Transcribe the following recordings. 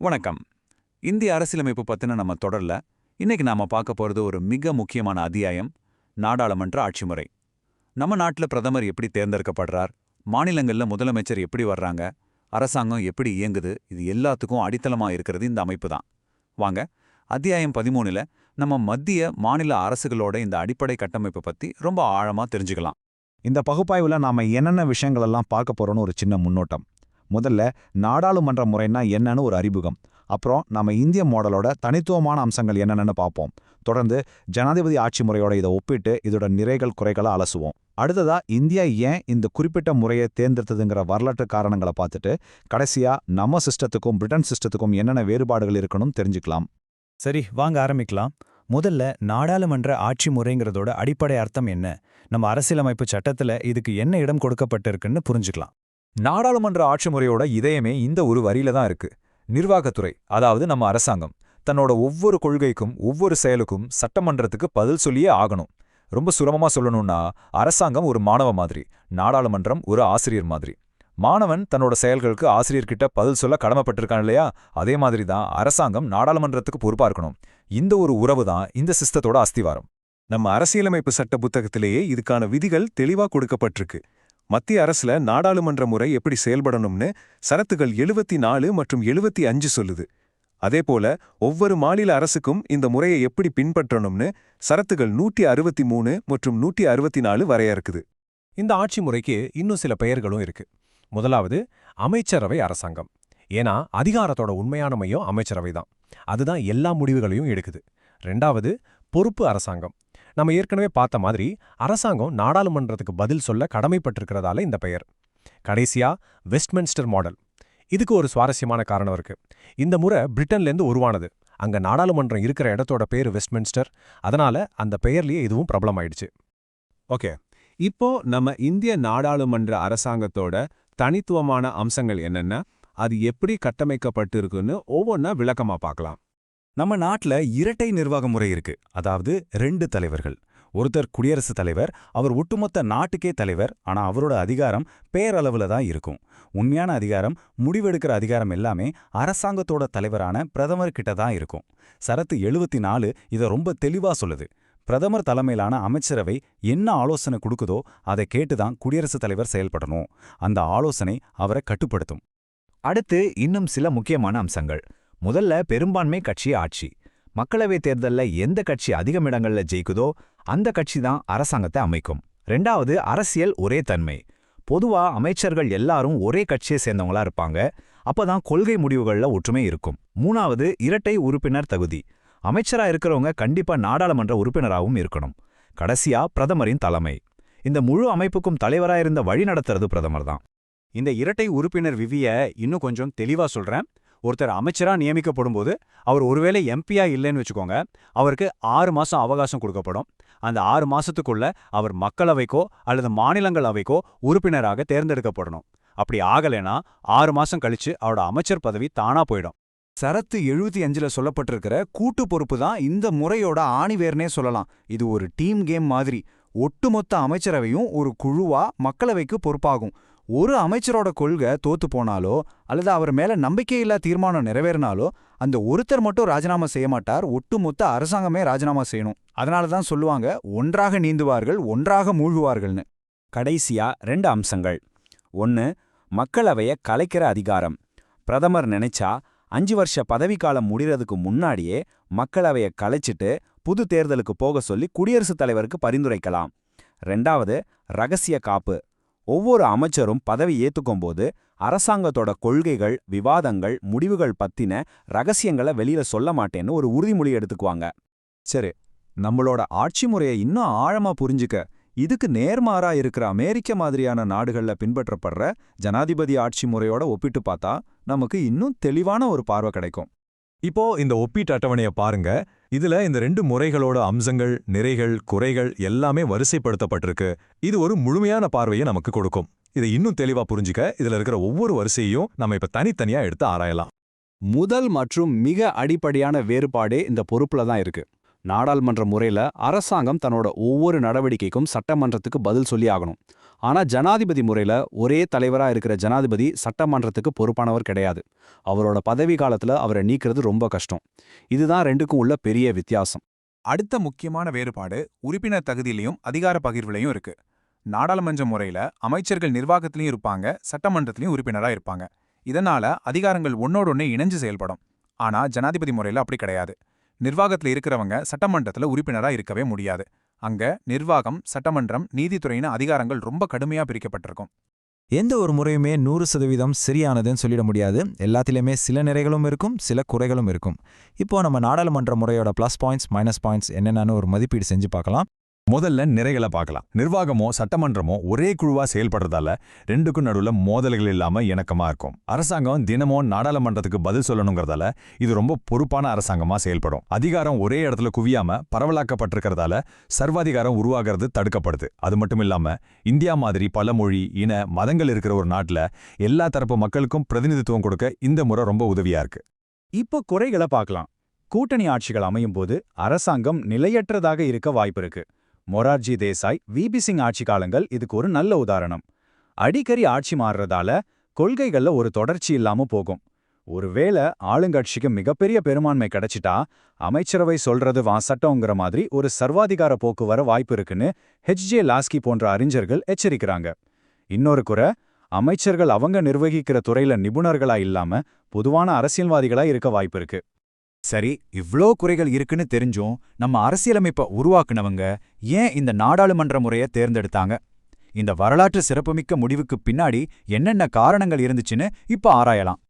வணக்கம். இந்திய அரசியலமைப்பு பத்தின நம்ம தொடர்ல இன்னைக்கு நாம பார்க்க போறது ஒரு மிக முக்கியமான அத்தியாயம், நாடாளுமன்ற ஆட்சிமுறை. நம்ம நாட்டுல பிரதமர் எப்படி தேர்ந்தெடுக்கப்படுறார், மாநிலங்கள்ல முதலமைச்சர் எப்படி வர்றாங்க, அரசாங்கம் எப்படி இயங்குது, இது எல்லாத்துக்கும் அடித்தளமா இருக்கிறது இந்த அமைப்பு தான். வாங்க, அத்தியாயம் 13ல நம்ம மத்திய மாநில அரசுகளோட இந்த அடிப்படை கட்டமைப்பு பத்தி ரொம்ப ஆழமா தெரிஞ்சுக்கலாம். இந்த பகுப்பாய்வுல நாம என்னென்ன விஷயங்களெல்லாம் பார்க்க போறோம்னு ஒரு சின்ன முன்னோட்டம். முதல்ல நாடாளுமன்ற முறைன்னா என்னன்னு ஒரு அறிமுகம். அப்புறம் நம்ம இந்திய மாடலோட தனித்துவமான அம்சங்கள் என்னென்னு பார்ப்போம். தொடர்ந்து ஜனாதிபதி ஆட்சி முறையோட இதை ஒப்பிட்டு இதோட நிறைகள் குறைகளை அலசுவோம். அடுத்ததா இந்தியா ஏன் இந்த குறிப்பிட்ட முறையை தேர்ந்தெடுத்ததுங்கிற வரலாற்று காரணங்களை பார்த்துட்டு கடைசியா நம்ம சிஸ்டத்துக்கும் பிரிட்டன் சிஸ்டத்துக்கும் என்னென்ன வேறுபாடுகள் இருக்கணும் தெரிஞ்சுக்கலாம். சரி, வாங்க ஆரம்பிக்கலாம். முதல்ல நாடாளுமன்ற ஆட்சி முறைங்கிறதோட அடிப்படை அர்த்தம் என்ன, நம்ம அரசியலமைப்பு சட்டத்துல இதுக்கு என்ன இடம் கொடுக்கப்பட்டிருக்குன்னு புரிஞ்சுக்கலாம். நாடாளுமன்ற ஆட்சி முறையோட இதயமே இந்த ஒரு வரியில தான் இருக்கு. நிர்வாகத்துறை, அதாவது நம்ம அரசாங்கம், தன்னோட ஒவ்வொரு கொள்கைக்கும் ஒவ்வொரு செயலுக்கும் சட்டமன்றத்துக்கு பதில் சொல்லியே ஆகணும். ரொம்ப சுலபமா சொல்லணும்னா, அரசாங்கம் ஒரு மாணவ மாதிரி, நாடாளுமன்றம் ஒரு ஆசிரியர் மாதிரி. மாணவன் தன்னோட செயல்களுக்கு ஆசிரியர்கிட்ட பதில் சொல்ல கடமைப்பட்டிருக்கான் இல்லையா, அதே மாதிரி தான் அரசாங்கம் நாடாளுமன்றத்துக்கு பொறுப்பா இருக்கணும். இந்த ஒரு உறவு தான் இந்த சிஸ்டத்தோட அஸ்திவாரம். நம்ம அரசியலமைப்பு சட்ட புத்தகத்திலேயே இதுக்கான விதிகள் தெளிவா கொடுக்கப்பட்டிருக்கு. மத்திய அரசுல நாடாளுமன்ற முறை எப்படி செயல்படணும்னு சரத்துகள் 74 மற்றும் 75 சொல்லுது. அதேபோல ஒவ்வொரு மாநில அரசுக்கும் இந்த முறையை எப்படி பின்பற்றணும்னு சரத்துகள் 163 மற்றும் 164 வரையறுக்குது. இந்த ஆட்சி முறைக்கு இன்னும் சில பெயர்களும் இருக்கு. முதலாவது அமைச்சரவை அரசாங்கம். ஏன்னா அதிகாரத்தோட உண்மையான மையம் அமைச்சரவை தான். அதுதான் எல்லா முடிவுகளையும் எடுக்குது. ரெண்டாவது பொறுப்பு அரசாங்கம். நம்ம ஏற்கனவே பார்த்த மாதிரி அரசாங்கம் நாடாளுமன்றத்துக்கு பதில் சொல்ல கடமைப்பட்டிருக்கிறதால இந்த பெயர். கடைசியா வெஸ்ட்மின்ஸ்டர் மாடல். இதுக்கு ஒரு சுவாரஸ்யமான காரணம் இருக்கு. இந்த முறை பிரிட்டன்லேருந்து உருவானது. அங்க நாடாளுமன்றம் இருக்கிற இடத்தோட பேரு வெஸ்ட்மின்ஸ்டர். அதனால அந்த பெயர்லயே இதுவும் பிரபலமாயிடுச்சு. ஓகே, இப்போ நம்ம இந்திய நாடாளுமன்ற அரசாங்கத்தோட தனித்துவமான அம்சங்கள் என்னென்ன, அது எப்படி கட்டமைக்கப்பட்டிருக்குன்னு ஒவ்வொன்றா விளக்கமா பார்க்கலாம். நம்ம நாட்டுல இரட்டை நிர்வாக முறை இருக்கு. அதாவது 2 தலைவர்கள். ஒருத்தர் குடியரசுத் தலைவர், அவர் ஒட்டுமொத்த நாட்டுக்கே தலைவர். ஆனா அவரோட அதிகாரம் பேரளவுல தான் இருக்கும். உண்மையான அதிகாரம், முடிவெடுக்கிற அதிகாரம் எல்லாமே அரசாங்கத்தோட தலைவரான பிரதமர்கிட்ட தான் இருக்கும். சரத்து 74 இதை ரொம்ப தெளிவா சொல்லுது. பிரதமர் தலைமையிலான அமைச்சரவை என்ன ஆலோசனை கொடுக்குதோ அதை கேட்டுதான் குடியரசுத் தலைவர் செயல்படணும். அந்த ஆலோசனை அவரை கட்டுப்படுத்தும். அடுத்து இன்னும் சில முக்கியமான அம்சங்கள். முதல்ல பெரும்பான்மை கட்சி ஆட்சி. மக்களவைத் தேர்தல்ல எந்த கட்சி அதிகம் இடங்கள்ல ஜெயிக்குதோ அந்த கட்சி தான் அரசாங்கத்தை அமைக்கும். ரெண்டாவது அரசியல் ஒரே தன்மை. பொதுவா அமைச்சர்கள் எல்லாரும் ஒரே கட்சியை சேர்ந்தவங்களா இருப்பாங்க. அப்பதான் கொள்கை முடிவுகள்ல ஒற்றுமை இருக்கும். மூணாவது இரட்டை உறுப்பினர் தகுதி. அமைச்சரா இருக்கிறவங்க கண்டிப்பா நாடாளுமன்ற உறுப்பினராகவும் இருக்கணும். கடைசியா பிரதமரின் தலைமை. இந்த முழு அமைப்புக்கும் தலைவராயிருந்த வழி நடத்துறது பிரதமர் தான். இந்த இரட்டை உறுப்பினர் விதிய இன்னும் கொஞ்சம் தெளிவா சொல்றேன். ஒருத்தர் அமைச்சரா நியமிக்கப்படும் போது அவர் ஒருவேளை எம்பியா இல்லைன்னு வச்சுக்கோங்க, அவருக்கு 6 மாசம் அவகாசம் கொடுக்கப்படும். அந்த 6 மாசத்துக்குள்ள அவர் மக்களவைக்கோ அல்லது மாநிலங்களவைக்கோ உறுப்பினராக தேர்ந்தெடுக்கப்படணும். அப்படி ஆகலைன்னா 6 மாசம் கழிச்சு அவரோட அமைச்சர் பதவி தானா போயிடும். சரத்து 75ல சொல்லப்பட்டிருக்கிற கூட்டு பொறுப்பு தான் இந்த முறையோட ஆணிவேர்னே சொல்லலாம். இது ஒரு டீம் கேம் மாதிரி. ஒட்டுமொத்த அமைச்சரவையும் ஒரு குழுவா மக்களவைக்கு பொறுப்பாகும். ஒரு அமைச்சரோட கொள்கை தோத்து போனாலோ அல்லது அவர் மேல நம்பிக்கையில்லா தீர்மானம் நிறைவேறினாலோ அந்த ஒருத்தர் மட்டும் ராஜினாமா செய்ய மாட்டார், ஒட்டுமொத்த அரசாங்கமே ராஜினாமா செய்யணும். அதனாலதான் சொல்லுவாங்க, ஒன்றாக நீந்துவார்கள் ஒன்றாக மூழ்குவார்கள்னு. கடைசியா 2 அம்சங்கள். 1, மக்களவைய கலைக்கிற அதிகாரம். பிரதமர் நினைச்சா 5 வருஷ பதவிக்காலம் முடிறதுக்கு முன்னாடியே மக்களவைய கலைச்சிட்டு புது தேர்தலுக்கு போக சொல்லி குடியரசுத் தலைவருக்கு பரிந்துரைக்கலாம். 2வது ரகசிய காப்பு. ஒவ்வொரு அமைச்சரும் பதவி ஏத்துக்கும்போது அரசாங்கத்தோட கொள்கைகள், விவாதங்கள், முடிவுகள் பத்தின ரகசியங்களை வெளியில சொல்ல மாட்டேன்னு ஒரு உறுதிமொழி எடுத்துக்குவாங்க. சரி, நம்மளோட ஆட்சி முறையை இன்னும் ஆழமா புரிஞ்சுக்க இதுக்கு நேர்மாறா இருக்கிற அமெரிக்க மாதிரியான நாடுகள்ல பின்பற்றப்படுற ஜனாதிபதி ஆட்சி முறையோட ஒப்பிட்டு பார்த்தா நமக்கு இன்னும் தெளிவான ஒரு பார்வை கிடைக்கும். இப்போ இந்த ஒப்பீட்டு அட்டவணையை பாருங்க. இதுல இந்த 2 முறைகளோட அம்சங்கள், நிறைகள், குறைகள் எல்லாமே வரிசைப்படுத்தப்பட்டிருக்கு. இது ஒரு முழுமையான பார்வையை நமக்கு கொடுக்கும். இதை இன்னும் தெளிவா புரிஞ்சுக்க இதுல இருக்கிற ஒவ்வொரு வரிசையையும் நம்ம இப்ப தனித்தனியா எடுத்து ஆராயலாம். முதல் மற்றும் மிக அடிப்படையான வேறுபாடே இந்த பொறுப்புல தான் இருக்கு. நாடாளுமன்ற முறையில அரசாங்கம் தன்னோட ஒவ்வொரு நடவடிக்கைக்கும் சட்டமன்றத்துக்கு பதில் சொல்லி ஆகணும். ஆனா ஜனாதிபதி முறையில ஒரே தலைவரா இருக்கிற ஜனாதிபதி சட்டமன்றத்துக்கு பொறுப்பானவர் கிடையாது. அவரோட பதவி காலத்துல அவரை நீக்கிறது ரொம்ப கஷ்டம். இதுதான் ரெண்டுக்கும் உள்ள பெரிய வித்தியாசம். அடுத்த முக்கியமான வேறுபாடு உறுப்பினர் தகுதியிலையும் அதிகார பகிர்வுலையும் இருக்கு. நாடாளுமன்ற முறையில அமைச்சர்கள் நிர்வாகத்திலையும் இருப்பாங்க, சட்டமன்றத்திலையும் உறுப்பினரா இருப்பாங்க. இதனால அதிகாரங்கள் ஒன்னோடொன்னே இணைஞ்சு செயல்படும். ஆனா ஜனாதிபதி முறையில அப்படி கிடையாது. நிர்வாகத்துல இருக்கிறவங்க சட்டமன்றத்துல உறுப்பினரா இருக்கவே முடியாது. அங்க நிர்வாகம், சட்டமன்றம், நீதித்துறையின அதிகாரங்கள் ரொம்ப கடுமையா பிரிக்கப்பட்டிருக்கும். எந்த ஒரு முறையுமே 100% சரியானதுன்னு சொல்லிட முடியாது. எல்லாத்திலுமே சில நிறைகளும் இருக்கும், சில குறைகளும் இருக்கும். இப்போ நம்ம நாடாளுமன்ற முறையோட ப்ளஸ் பாயிண்ட்ஸ், மைனஸ் பாயிண்ட்ஸ் என்னென்னு ஒரு மதிப்பீடு செஞ்சு பார்க்கலாம். முதல்ல நிறைகளை பார்க்கலாம். நிர்வாகமோ சட்டமன்றமோ ஒரே குழுவா செயல்படுறதால ரெண்டுக்கும் நடுவுல மோதல்கள் இல்லாம இணக்கமா இருக்கும். அரசாங்கம் தினமும் நாடாளுமன்றத்துக்கு பதில் சொல்லணுங்கிறதால இது ரொம்ப பொறுப்பான அரசாங்கமா செயல்படும். அதிகாரம் ஒரே இடத்துல குவியாம பரவலாக்கப்பட்டிருக்கிறதால சர்வாதிகாரம் உருவாகிறது தடுக்கப்படுது. அது மட்டும் இல்லாம இந்தியா மாதிரி பல மொழி, இன, மதங்கள் இருக்கிற ஒரு நாட்டுல எல்லா தரப்பு மக்களுக்கும் பிரதிநிதித்துவம் கொடுக்க இந்த முறை ரொம்ப உதவியா இருக்கு. இப்போ குறைகளை பார்க்கலாம். கூட்டணி ஆட்சிகள் அமையும் போது அரசாங்கம் நிலையற்றதாக இருக்க வாய்ப்பு இருக்கு. மொரார்ஜி தேசாய், விபி சிங் ஆட்சி காலங்கள் இதுக்கு ஒரு நல்ல உதாரணம். அடிக்கடி ஆட்சி மாறுறதால கொள்கைகள்ல ஒரு தொடர்ச்சி இல்லாம போகும். ஒருவேளை ஆளுங்கட்சிக்கு மிகப்பெரிய பெரும்பான்மை கிடைச்சிட்டா அமைச்சரவை சொல்றது சட்டங்கிற மாதிரி ஒரு சர்வாதிகார போக்கு வர வாய்ப்பு இருக்குன்னு ஹெச்ஜே லாஸ்கி போன்ற அறிஞர்கள் எச்சரிக்கிறாங்க. இன்னொரு குறை, அமைச்சர்கள் அவங்க நிர்வகிக்கிற துறையில நிபுணர்களா இல்லாம பொதுவான அரசியல்வாதிகளா இருக்க வாய்ப்பு இருக்கு. சரி, இவ்ளோ குறைகள் இருக்குன்னு தெரிஞ்சும் நம்ம அரசியலமைப்பை உருவாக்குனவங்க ஏன் இந்த நாடாளுமன்ற முறையை தேர்ந்தெடுத்தாங்க? இந்த வரலாற்று சிறப்புமிக்க முடிவுக்கு பின்னாடி என்னென்ன காரணங்கள் இருந்துச்சுன்னு இப்ப ஆராயலாம்.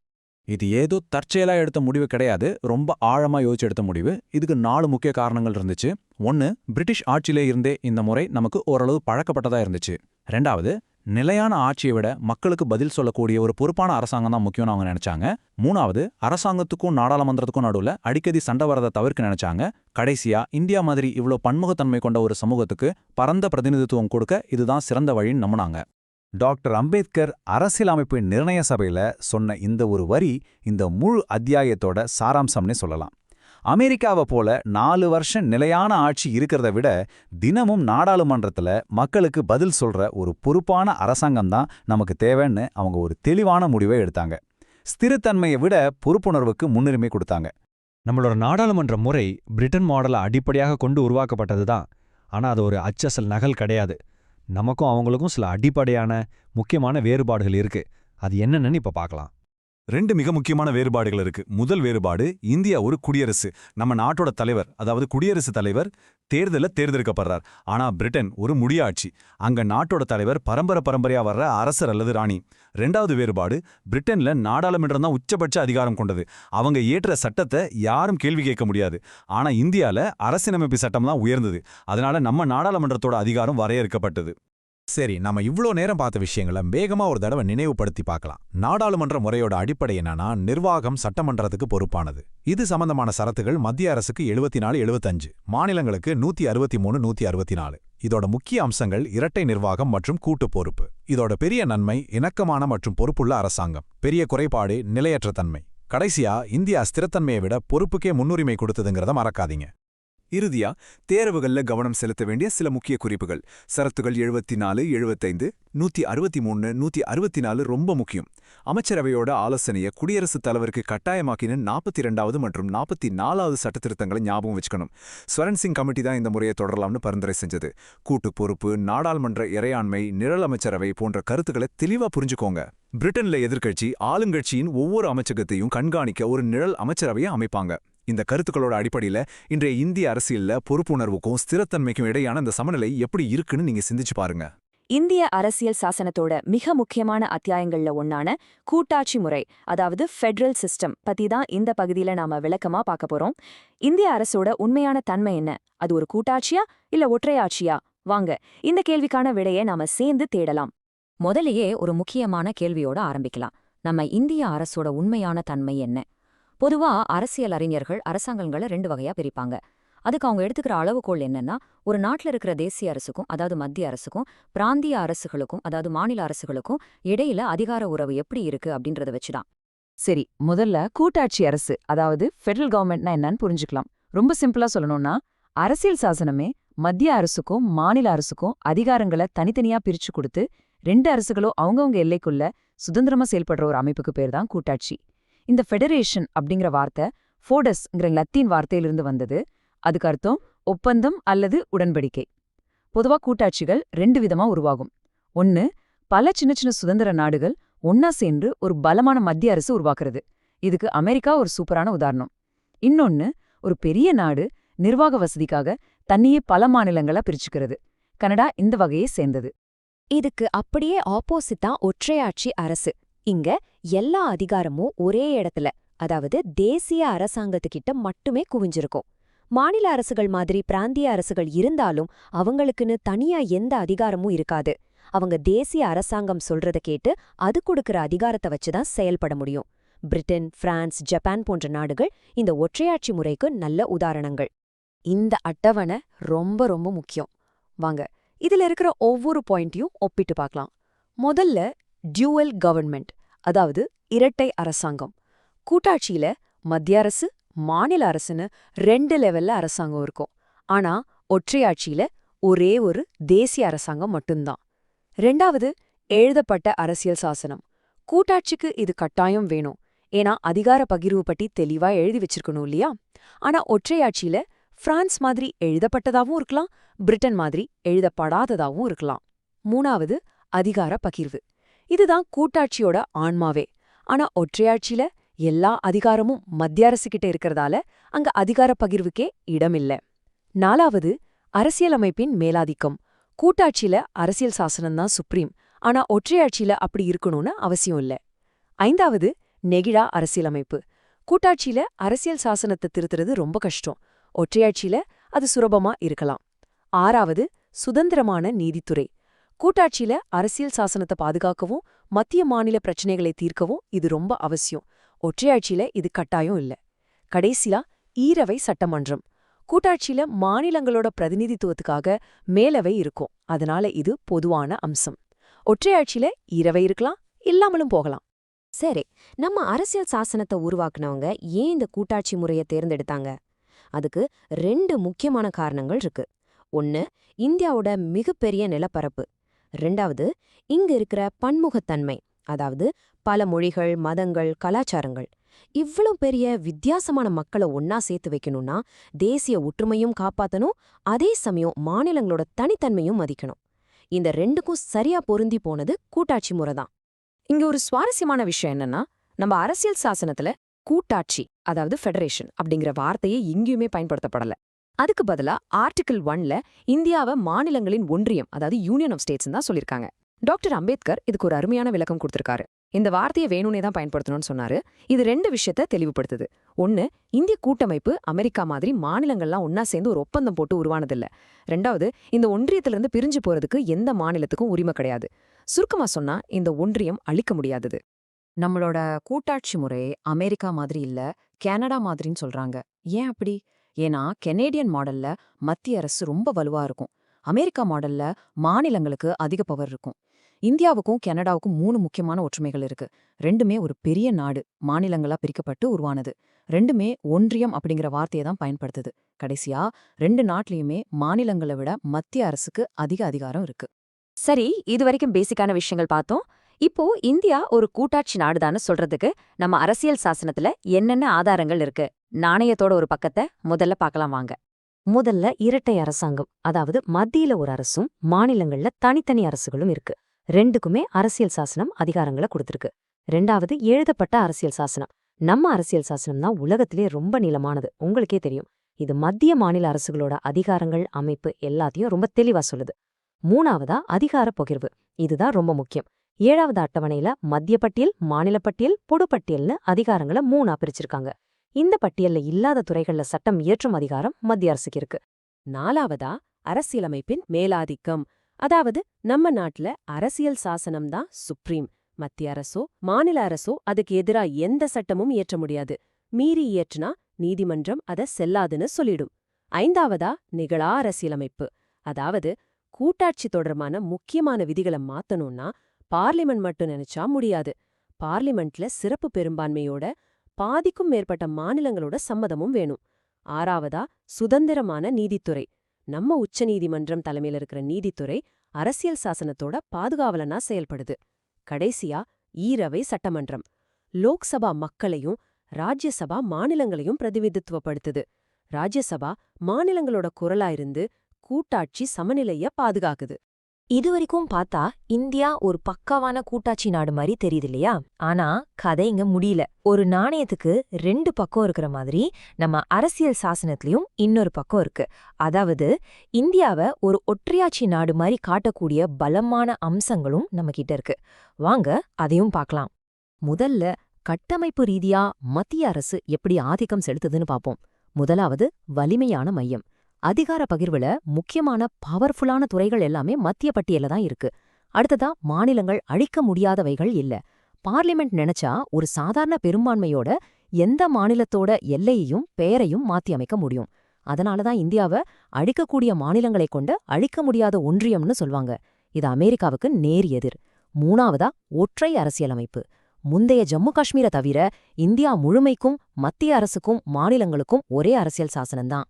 இது ஏதோ தற்செயலா எடுத்த முடிவு கிடையாது, ரொம்ப ஆழமா யோசிச்சு எடுத்த முடிவு. இதுக்கு 4 முக்கிய காரணங்கள் இருந்துச்சு. 1, பிரிட்டிஷ் ஆட்சியிலே இருந்தே இந்த முறை நமக்கு ஓரளவு பழக்கப்பட்டதா இருந்துச்சு. 2வது, நிலையான ஆட்சியை விட மக்களுக்கு பதில் சொல்லக்கூடிய ஒரு பொறுப்பான அரசாங்கம் தான் முக்கியம்னு அவங்க நினைச்சாங்க. 3வது, அரசாங்கத்துக்கும் நாடாளுமன்றத்துக்கும் நடுவுல அடிக்கடி சண்டை வரதை தவிர்க்க நினைச்சாங்க. கடைசியா, இந்தியா மாதிரி இவ்ளோ பன்முகத்தன்மை கொண்ட ஒரு சமூகத்துக்கு பரந்த பிரதிநிதித்துவம் கொடுக்க இதுதான் சிறந்த வழின்னு நம்பினாங்க. டாக்டர் அம்பேத்கர் அரசியலமைப்பு நிர்ணய சபையில சொன்ன இந்த ஒரு வரி இந்த முழு அத்தியாயத்தோட சாராம்சம்னே சொல்லலாம். அமெரிக்காவை போல 4 வருஷம் நிலையான ஆட்சி இருக்கிறத விட தினமும் நாடாளுமன்றத்துல மக்களுக்கு பதில் சொல்ற ஒரு பொறுப்பான அரசாங்கம்தான் நமக்கு தேவைன்னு அவங்க ஒரு தெளிவான முடிவை எடுத்தாங்க. ஸ்திரத்தன்மையை விட பொறுப்புணர்வுக்கு முன்னுரிமை கொடுத்தாங்க. நம்மளோட நாடாளுமன்ற முறை பிரிட்டன் மாடலை அடிப்படையாக கொண்டு உருவாக்கப்பட்டது தான். ஆனா அது ஒரு அச்சசல் நகல் கிடையாது. நமக்கும் அவங்களுக்கும் சில அடிப்படையான முக்கியமான வேறுபாடுகள் இருக்கு. அது என்னன்னு இப்ப பார்க்கலாம். 2 மிக முக்கியமான வேறுபாடுகள் இருக்கு. முதல் வேறுபாடு, இந்தியா ஒரு குடியரசு. நம்ம நாட்டோட தலைவர், அதாவது குடியரசுத் தலைவர் தேர்தலில் தேர்ந்தெடுக்கப்படுறார். ஆனா பிரிட்டன் ஒரு முடியாட்சி. அங்க நாட்டோட தலைவர் பரம்பரையா வர்ற அரசர் அல்லது ராணி. 2வது வேறுபாடு, பிரிட்டன்ல நாடாளுமன்றம் தான் உச்சபட்ச அதிகாரம் கொண்டது. அவங்க இயற்ற சட்டத்தை யாரும் கேள்வி கேட்க முடியாது. ஆனா இந்தியால அரசியலமைப்பு சட்டம் தான் உயர்ந்தது. அதனால நம்ம நாடாளுமன்றத்தோட அதிகாரம் வரையறுக்கப்பட்டது. சரி, நம்ம இவ்ளோ நேரம் பார்த்த விஷயங்களை வேகமா ஒரு தடவை நினைவுபடுத்தி பார்க்கலாம். நாடாளுமன்ற முறையோட அடிப்படை என்னன்னா, நிர்வாகம் சட்டமன்றத்துக்கு பொறுப்பானது. இது சம்பந்தமான சரத்துகள் மத்திய அரசுக்கு 74-75, மாநிலங்களுக்கு 163-164. இதோட முக்கிய அம்சங்கள் இரட்டை நிர்வாகம் மற்றும் கூட்டு பொறுப்பு. இதோட பெரிய நன்மை இணக்கமான மற்றும் பொறுப்புள்ள அரசாங்கம். பெரிய குறைபாடு நிலையற்ற தன்மை. கடைசியா, இந்தியா ஸ்திரத்தன்மையை விட பொறுப்புக்கே முன்னுரிமை கொடுத்ததுங்கிறத மறக்காதீங்க. இறுதியா, தேர்வுகள்ல கவனம் செலுத்த வேண்டிய சில முக்கிய குறிப்புகள். சரத்துகள் 74, 75, 163, 164 ரொம்ப முக்கியம். அமைச்சரவையோட ஆலோசனையை குடியரசுத் தலைவருக்கு கட்டாயமாக்கின 42வது மற்றும் 44வது சட்டத்திருத்தங்களை ஞாபகம் வச்சுக்கணும். ஸ்வரன் சிங் கமிட்டி தான் இந்த முறையை தொடரலாம்னு பரிந்துரை செஞ்சது. கூட்டு பொறுப்பு, நாடாளுமன்ற இறையாண்மை, நிழல் அமைச்சரவை போன்ற கருத்துக்களை தெளிவா புரிஞ்சுக்கோங்க. பிரிட்டன்ல எதிர்க்கட்சி ஆளுங்கட்சியின் ஒவ்வொரு அமைச்சகத்தையும் கண்காணிக்க ஒரு நிழல் அமைச்சரவையை அமைப்பாங்க. இந்த கருத்துக்களோட அடிப்படையில இன்றைய இந்திய அரசியல்ல பொறுப்புணர்வுக்கும் ஸ்திரத்தன்மைக்கும் இடையான இந்த சமநிலை எப்படி இருக்குன்னு நீங்க சிந்திச்சு பாருங்க. இந்திய அரசியல் சாசனத்தோட மிக முக்கியமான அத்தியாயங்கள்ல ஒன்னான கூட்டாட்சி முறை, அதாவது ஃபெடரல் சிஸ்டம் பத்தி தான் இந்த பகுதியில நாம விளக்கமா பார்க்க போறோம். இந்திய அரசோட உண்மையான தன்மை என்ன? அது ஒரு கூட்டாட்சியா இல்ல ஒற்றையாட்சியா? வாங்க இந்த கேள்விக்கான விடையை நாம சேர்ந்து தேடலாம். முதலையே ஒரு முக்கியமான கேள்வியோட ஆரம்பிக்கலாம். நம்ம இந்திய அரசோட உண்மையான தன்மை என்ன? பொதுவா அரசியல் அறிஞர்கள் அரசாங்கங்களை 2 வகையா பிரிப்பாங்க. அதுக்கு அவங்க எடுத்துக்கிற அளவுகோல் என்னன்னா, ஒரு நாட்டில் இருக்கிற தேசிய அரசுக்கும், அதாவது மத்திய அரசுக்கும், பிராந்திய அரசுகளுக்கும், அதாவது மாநில அரசுகளுக்கும் இடையில அதிகார உறவு எப்படி இருக்கு அப்படின்றத வச்சுதான். சரி, முதல்ல கூட்டாட்சி அரசு, அதாவது ஃபெடரல் கவர்மெண்ட்னா என்னன்னு புரிஞ்சுக்கலாம். ரொம்ப சிம்பிளா சொல்லணும்னா, அரசியல் சாசனமே மத்திய அரசுக்கும் மாநில அரசுக்கும் அதிகாரங்களை தனித்தனியா பிரிச்சு கொடுத்து 2 அரசுகளும் அவங்கவங்க எல்லைக்குள்ள சுதந்திரமா செயல்படுற ஒரு அமைப்புக்கு பேர் தான் கூட்டாட்சி. இந்த ஃபெடரேஷன் அப்படிங்கிற வார்த்தை ஃபோடஸ்ங்கிற லத்தீன் வார்த்தையிலிருந்து வந்தது. அதுக்கு அர்த்தம் ஒப்பந்தம் அல்லது உடன்படிக்கை. பொதுவா கூட்டாட்சிகள் 2 விதமா உருவாகும். ஒன்னு, பல சின்ன சின்ன சுதந்திர நாடுகள் ஒன்னா சேர்ந்து ஒரு பலமான மத்திய அரசு உருவாக்குறது. இதுக்கு அமெரிக்கா ஒரு சூப்பரான உதாரணம். இன்னொன்னு, ஒரு பெரிய நாடு நிர்வாக வசதிக்காக தன்னையே பல மாநிலங்களா பிரிச்சுக்கிறது. கனடா இந்த வகையை சேர்ந்தது. இதுக்கு அப்படியே ஆப்போசிட்டா ஒற்றையாட்சி அரசு. இங்க எல்லா அதிகாரமும் ஒரே இடத்துல, அதாவது தேசிய அரசாங்கத்துக்கிட்ட மட்டுமே குவிஞ்சிருக்கும். மாநில அரசுகள் மாதிரி பிராந்திய அரசுகள் இருந்தாலும் அவங்களுக்குன்னு தனியா எந்த அதிகாரமும் இருக்காது. அவங்க தேசிய அரசாங்கம் சொல்றத கேட்டு அது கொடுக்கற அதிகாரத்தை வச்சுதான் செயல்பட முடியும். பிரிட்டன், பிரான்ஸ், ஜப்பான் போன்ற நாடுகள் இந்த ஒற்றையாட்சி முறைக்கு நல்ல உதாரணங்கள். இந்த அட்டவணை ரொம்ப ரொம்ப முக்கியம். வாங்க இதுல இருக்கிற ஒவ்வொரு பாயிண்ட்டையும் ஒப்பிட்டு பார்க்கலாம். முதல்ல டியூவல் கவர்மெண்ட், அதாவது இரட்டை அரசாங்கம். கூட்டாட்சியில மத்திய அரசு, மாநில அரசுன்னு 2 லெவல்ல அரசாங்கம் இருக்கும். ஆனா ஒற்றையாட்சியில ஒரே ஒரு தேசிய அரசாங்கம் மட்டும்தான். 2வது, எழுதப்பட்ட அரசியல் சாசனம். கூட்டாட்சிக்கு இது கட்டாயம் வேணும். ஏன்னா அதிகார பகிர்வு பற்றி தெளிவா எழுதி வச்சிருக்கணும் இல்லையா? ஆனா ஒற்றையாட்சியில பிரான்ஸ் மாதிரி எழுதப்பட்டதாவும் இருக்கலாம், பிரிட்டன் மாதிரி எழுதப்படாததாவும் இருக்கலாம். 3வது, அதிகார பகிர்வு. இதுதான் கூட்டாட்சியோட ஆன்மாவே. ஆனா ஒற்றையாட்சியில எல்லா அதிகாரமும் மத்திய அரசுகிட்ட இருக்கிறதால அங்க அதிகார பகிர்வுக்கே இடமில்ல. 4வது, அரசியலமைப்பின் மேலாதிக்கம். கூட்டாட்சியில அரசியல் சாசனம்தான் சுப்ரீம். ஆனா ஒற்றையாட்சியில அப்படி இருக்கணும்னு அவசியம் இல்ல. 5வது, நெகிழா அரசியலமைப்பு. கூட்டாட்சியில அரசியல் சாசனத்தை திருத்துறது ரொம்ப கஷ்டம். ஒற்றையாட்சியில அது சுலபமா இருக்கலாம். 6வது, சுதந்திரமான நீதித்துறை. கூட்டாட்சியில அரசியல் சாசனத்தை பாதுகாக்கவும் மத்திய மாநில பிரச்சனைகளை தீர்க்கவும் இது ரொம்ப அவசியம். ஒற்றையாட்சியில இது கட்டாயம் இல்ல. கடைசியா ஈரவை சட்டமன்றம். கூட்டாட்சியில மாநிலங்களோட பிரதிநிதித்துவத்துக்காக மேலவை இருக்கும். அதனால இது பொதுவான அம்சம். ஒற்றையாட்சியில ஈரவை இருக்கலாம், இல்லாமலும் போகலாம். சரி, நம்ம அரசியல் சாசனத்தை உருவாக்குனவங்க ஏன் இந்த கூட்டாட்சி முறையை தேர்ந்தெடுத்தாங்க? அதுக்கு 2 முக்கியமான காரணங்கள் இருக்கு. 1, இந்தியாவோட மிகப்பெரிய நிலப்பரப்பு. 2வது, இங்க இருக்கிற பன்முகத்தன்மை, அதாவது பல மொழிகள், மதங்கள், கலாச்சாரங்கள். இவ்வளவு பெரிய வித்தியாசமான மக்களை ஒன்னா சேர்த்து வைக்கணும்னா தேசிய ஒற்றுமையும் காப்பாத்தணும், அதே சமயம் மாநிலங்களோட தனித்தன்மையும் மதிக்கணும். இந்த 2க்கும் சரியா பொருந்தி போனது கூட்டாட்சி முறை தான். இங்க ஒரு சுவாரஸ்யமான விஷயம் என்னன்னா, நம்ம அரசியல் சாசனத்துல கூட்டாட்சி, அதாவது ஃபெடரேஷன் அப்படிங்கிற வார்த்தையை எங்கேயுமே பயன்படுத்தப்படல. அதுக்கு பதிலா ஆர்டிகிள் 1ல இந்தியாவை மாநிலங்களின் ஒன்றியம், அதாவது யூனியன் ஆஃப் ஸ்டேட்ஸ் தான் சொல்லிருக்காங்க. டாக்டர் அம்பேத்கர் இதுக்கு ஒரு அருமையான விளக்கம் கொடுத்திருக்காரு. இந்த வார்த்தையை வேணும்னே தான் பயன்படுத்தணும்னு சொன்னாரு. இது 2 விஷயத்த தெளிவுபடுத்துது. 1, இந்திய கூட்டமைப்பு அமெரிக்கா மாதிரி மாநிலங்கள்லாம் ஒன்னா சேர்ந்து ஒரு ஒப்பந்தம் போட்டு உருவானதில்ல. 2வது, இந்த ஒன்றியத்திலிருந்து பிரிஞ்சு போறதுக்கு எந்த மாநிலத்துக்கும் உரிமை கிடையாது. சுருக்கமா சொன்னா இந்த ஒன்றியம் அழிக்க முடியாதது. நம்மளோட கூட்டாட்சி முறை அமெரிக்கா மாதிரி இல்ல, கனடா மாதிரின்னு சொல்றாங்க. ஏன் அப்படி? ஏன்னா கெனேடியன் மாடல்ல மத்திய அரசு ரொம்ப வலுவா இருக்கும். அமெரிக்கா மாடல்ல மாநிலங்களுக்கு அதிக பவர் இருக்கும். இந்தியாவுக்கும் கனடாவுக்கும் 3 முக்கியமான ஒற்றுமைகள் இருக்கு. 2மே ஒரு பெரிய நாடு, மாநிலங்களா பிரிக்கப்பட்டு உருவானது. 2மே ஒன்றியம் அப்படிங்கிற வார்த்தையை தான் பயன்படுத்துது. கடைசியா 2 நாட்டிலையுமே மாநிலங்களை விட மத்திய அரசுக்கு அதிக அதிகாரம் இருக்கு. சரி, இதுவரைக்கும் பேசிக்கான விஷயங்கள் பார்த்தோம். இப்போ இந்தியா ஒரு கூட்டாட்சி நாடுதான்னு சொல்றதுக்கு நம்ம அரசியல் சாசனத்துல என்னென்ன ஆதாரங்கள் இருக்கு? நாணயத்தோட ஒரு பக்கத்தை முதல்ல பார்க்கலாம் வாங்க. முதல்ல இரட்டை அரசாங்கம், அதாவது மத்தியில ஒரு அரசும் மாநிலங்கள்ல தனித்தனி அரசுகளும் இருக்கு. 2க்குமே அரசியல் சாசனம் அதிகாரங்களை கொடுத்திருக்கு. 2வது, எழுதப்பட்ட அரசியல் சாசனம். நம்ம அரசியல் சாசனம் தான் உலகத்திலே ரொம்ப நீளமானது, உங்களுக்கே தெரியும். இது மத்திய மாநில அரசுகளோட அதிகாரங்கள், அமைப்பு எல்லாத்தையும் ரொம்ப தெளிவா சொல்லுது. 3வதா அதிகார பகிர்வு. இதுதான் ரொம்ப முக்கியம். 7வது அட்டவணையில மத்திய பட்டியல், மாநில பட்டியல், பொது பட்டியல்னு அதிகாரங்களை 3ஆ பிரிச்சிருக்காங்க. இந்த பட்டியல்ல இல்லாத துறைகள்ல சட்டம் இயற்றும் அதிகாரம் மத்திய அரசுக்கு இருக்கு. 4வதா அரசியலமைப்பின் மேலாதிக்கம். அதாவது நம்ம நாட்டுல அரசியல் சாசனம் தான் சுப்ரீம். மத்திய அரசோ மாநில அரசோ அதுக்கு எதிரா எந்த சட்டமும் இயற்ற முடியாது. மீறி இயற்றினா நீதிமன்றம் அத செல்லாதுன்னு சொல்லிடும். 5வதா நிகழா அரசியலமைப்பு. அதாவது கூட்டாட்சி தொடர்பான முக்கியமான விதிகளை மாத்தணும்னா பார்லிமெண்ட் மட்டும் நினைச்சா முடியாது. பார்லிமெண்ட்ல சிறப்பு பெரும்பான்மையோட பாதிக்கும் மேற்பட்ட மாநிலங்களோட சம்மதமும் வேணும். 6வதா சுதந்திரமான நீதித்துறை. நம்ம உச்சநீதிமன்றம் தலைமையில இருக்கிற நீதித்துறை அரசியல் சாசனத்தோட பாதுகாவலனா செயல்படுது. கடைசியா ஈரவை சட்டமன்றம் லோக்சபா மக்களையும் ராஜ்யசபா மாநிலங்களையும் பிரதிநிதித்துவப்படுத்துது. ராஜ்யசபா மாநிலங்களோட குரலா இருந்து கூட்டாட்சி சமநிலைய பாதுகாக்குது. இதுவரைக்கும் பார்த்தா இந்தியா ஒரு பக்காவான கூட்டாட்சி நாடு மாதிரி தெரியுது இல்லையா? ஆனா கதை இங்க முடியல. ஒரு நாணயத்துக்கு 2 பக்கம் இருக்கிற மாதிரி நம்ம அரசியல் சாசனத்திலயும் இன்னொரு பக்கம் இருக்கு. அதாவது இந்தியாவை ஒரு ஒற்றையாட்சி நாடு மாதிரி காட்டக்கூடிய பலமான அம்சங்களும் நம்ம கிட்ட இருக்கு. வாங்க அதையும் பார்க்கலாம். முதல்ல கட்டமைப்பு ரீதியா மத்திய அரசு எப்படி ஆதிக்கம் செலுத்துதுன்னு பார்ப்போம். முதலாவது வலிமையான மையம். அதிகார பகிர்வுல முக்கியமான பவர்ஃபுல்லான துறைகள் எல்லாமே மத்திய பட்டியல தான் இருக்கு. அடுத்ததா மாநிலங்கள் அழிக்க முடியாதவைகள் இல்ல. பார்லிமெண்ட் நினைச்சா ஒரு சாதாரண பெரும்பான்மையோட எந்த மாநிலத்தோட எல்லையையும் பெயரையும் மாத்தி அமைக்க முடியும். அதனாலதான் இந்தியாவை அழிக்கக்கூடிய மாநிலங்களை கொண்ட அழிக்க முடியாத ஒன்றியம்னு சொல்வாங்க. இது அமெரிக்காவுக்கு நேர் எதிர். மூணாவதா ஒற்றை அரசியலமைப்பு. முந்தைய ஜம்மு காஷ்மீரை தவிர இந்தியா முழுமைக்கும் மத்திய அரசுக்கும் மாநிலங்களுக்கும் ஒரே அரசியல் சாசனம்தான்.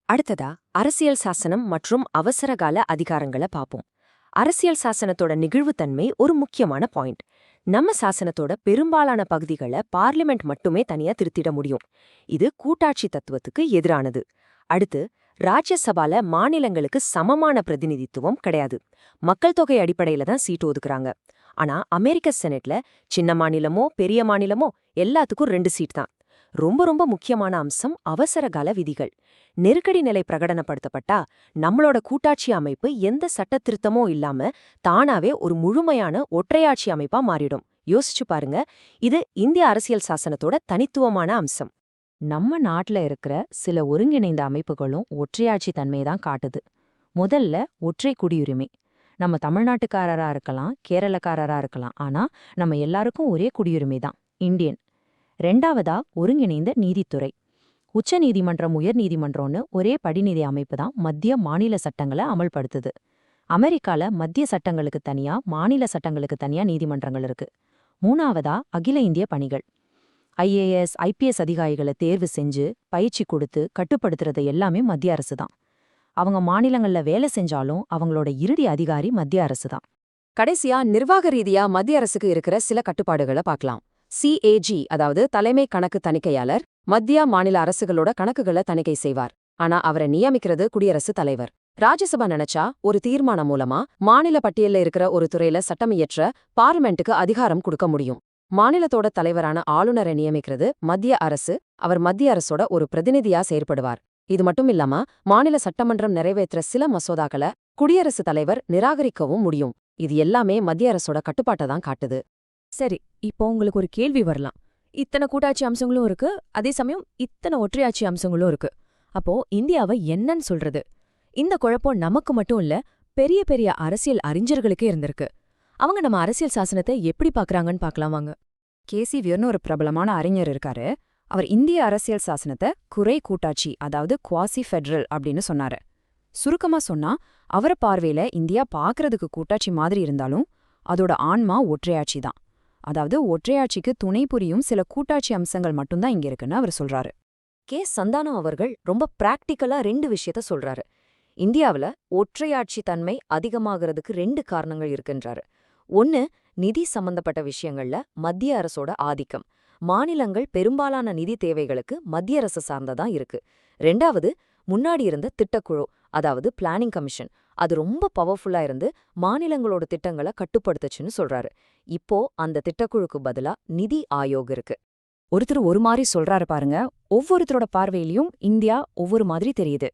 அடுத்ததா அரசியல் சாசனம் மற்றும் அவசரகால அதிகாரங்களை பார்ப்போம். அரசியல் சாசனத்தோட நெகிழ்வுத்தன்மை ஒரு முக்கியமான பாயிண்ட். நம்ம சாசனத்தோட பெரும்பாலான பகுதிகளை பார்லிமெண்ட் மட்டுமே தனியா திருத்திட முடியும். இது கூட்டாட்சி தத்துவத்துக்கு எதிரானது. அடுத்து ராஜ்யசபால மாநிலங்களுக்கு சமமான பிரதிநிதித்துவம் கிடையாது. மக்கள் தொகை அடிப்படையில தான் சீட்டு ஒதுக்குறாங்க. ஆனா அமெரிக்க செனட்ல சின்ன மாநிலமோ பெரிய மாநிலமோ எல்லாத்துக்கும் 2 சீட் தான். ரொம்ப ரொம்ப முக்கியமான அம்சம் அவசரகால விதிகள். நெருக்கடி நிலை பிரகடனப்படுத்தப்பட்டா நம்மளோட கூட்டாட்சி அமைப்பு எந்த சட்ட திருத்தமோ இல்லாம தானாவே ஒரு முழுமையான ஒற்றையாட்சி அமைப்பா மாறிடும். யோசிச்சு பாருங்க, இது இந்திய அரசியல் சாசனத்தோட தனித்துவமான அம்சம். நம்ம நாட்டுல இருக்கிற சில ஒருங்கிணைந்த அமைப்புகளும் ஒற்றையாட்சி தன்மையை தான் காட்டுது. முதல்ல ஒற்றை குடியுரிமை. நம்ம தமிழ்நாட்டுக்காரரா இருக்கலாம், கேரளக்காரரா இருக்கலாம், ஆனா நம்ம எல்லாருக்கும் ஒரே குடியுரிமை தான், இந்தியன். 2வதா ஒருங்கிணைந்த நீதித்துறை. உச்ச நீதிமன்றம் உயர் நீதிமன்றம்னு ஒரே படிநிதி அமைப்பு தான் மத்திய மாநில சட்டங்களை அமல்படுத்துது. அமெரிக்கால மத்திய சட்டங்களுக்கு தனியா மாநில சட்டங்களுக்கு தனியா நீதிமன்றங்கள் இருக்கு. 3வதா அகில இந்திய பணிகள். IAS IPS அதிகாரிகளை தேர்வு செஞ்சு பயிற்சி கொடுத்து கட்டுப்படுத்துறது எல்லாமே மத்திய அரசு தான். அவங்க மாநிலங்கள்ல வேலை செஞ்சாலும் அவங்களோட இறுதி அதிகாரி மத்திய அரசு தான். கடைசியா நிர்வாக ரீதியா மத்திய அரசுக்கு இருக்கிற சில கட்டுப்பாடுகளை பார்க்கலாம். CAG, அதாவது தலைமை கணக்கு தணிக்கையாளர், மத்திய மாநில அரசுகளோட கணக்குகளை தணிக்கை செய்வார். ஆனா அவரை நியமிக்கிறது குடியரசுத் தலைவர். ராஜ்யசபா நினைச்சா ஒரு தீர்மானம் மூலமா மாநில பட்டியல்ல இருக்கிற ஒரு துறையில சட்டம் இயற்ற பார்லிமெண்ட்டுக்கு அதிகாரம் கொடுக்க முடியும். மாநிலத்தோட தலைவரான ஆளுநரை நியமிக்கிறது மத்திய அரசு. அவர் மத்திய அரசோட ஒரு பிரதிநிதியா செயற்படுவார். இது மட்டும் இல்லாம மாநில சட்டமன்றம் நிறைவேற்ற சில மசோதாக்களை குடியரசுத் தலைவர் நிராகரிக்கவும் முடியும். இது எல்லாமே மத்திய அரசோட கட்டுப்பாட்டை தான் காட்டுது. சரி, இப்போ உங்களுக்கு ஒரு கேள்வி வரலாம். இத்தனை கூட்டாட்சி அம்சங்களும் இருக்கு, அதே சமயம் இத்தனை ஒற்றையாட்சி அம்சங்களும் இருக்கு. அப்போ இந்தியாவை என்னன்னு சொல்றது? இந்த குழப்பம் நமக்கு மட்டும் இல்ல, பெரிய பெரிய அரசியல் அறிஞர்களுக்கே இருந்திருக்கு. அவங்க நம்ம அரசியல் சாசனத்தை எப்படி பாக்குறாங்கன்னு பார்க்கலாம் வாங்க. கேசி வியர்னு ஒரு பிரபலமான அறிஞர் இருக்காரு. அவர் இந்திய அரசியல் சாசனத்தை குறை கூட்டாட்சி, அதாவது குவாசி ஃபெடரல் அப்படின்னு சொன்னாரு. சுருக்கமா சொன்னா, அவர பார்வையில இந்தியா பாக்குறதுக்கு கூட்டாட்சி மாதிரி இருந்தாலும் அதோட ஆன்மா ஒற்றையாட்சி தான். அதாவது ஒற்றையாட்சிக்கு துணை புரியும் சில கூட்டாட்சி அம்சங்கள் மட்டும்தான் இங்க இருக்குன்னு அவர் சொல்றாரு. சந்தானம் அவர்கள் ரொம்ப பிராக்டிக்கலா 2 விஷயத்த சொல்றாரு. இந்தியாவுல ஒற்றையாட்சி தன்மை அதிகமாகிறதுக்கு 2 காரணங்கள் இருக்குன்றாரு. ஒன்னு, நிதி சம்பந்தப்பட்ட விஷயங்கள்ல மத்திய அரசோட ஆதிக்கம். மாநிலங்கள் பெரும்பாலான நிதி தேவைகளுக்கு மத்திய அரசு சார்ந்ததான் இருக்கு. 2வது, முன்னாடி இருந்த திட்டக்குழு, அதாவது பிளானிங் கமிஷன். அது ரொம்ப பவர்ஃபுல்லா இருந்து மாநிலங்களோட திட்டங்களை கட்டுப்படுத்துச்சுன்னு சொல்றாரு. இப்போ அந்த திட்டக்குழுக்கு பதிலா நிதி ஆயோக் இருக்கு. ஒருத்தர் ஒரு மாதிரி சொல்றாரு பாருங்க. ஒவ்வொருத்தரோட பார்வையிலையும் இந்தியா ஒவ்வொரு மாதிரி தெரியுது.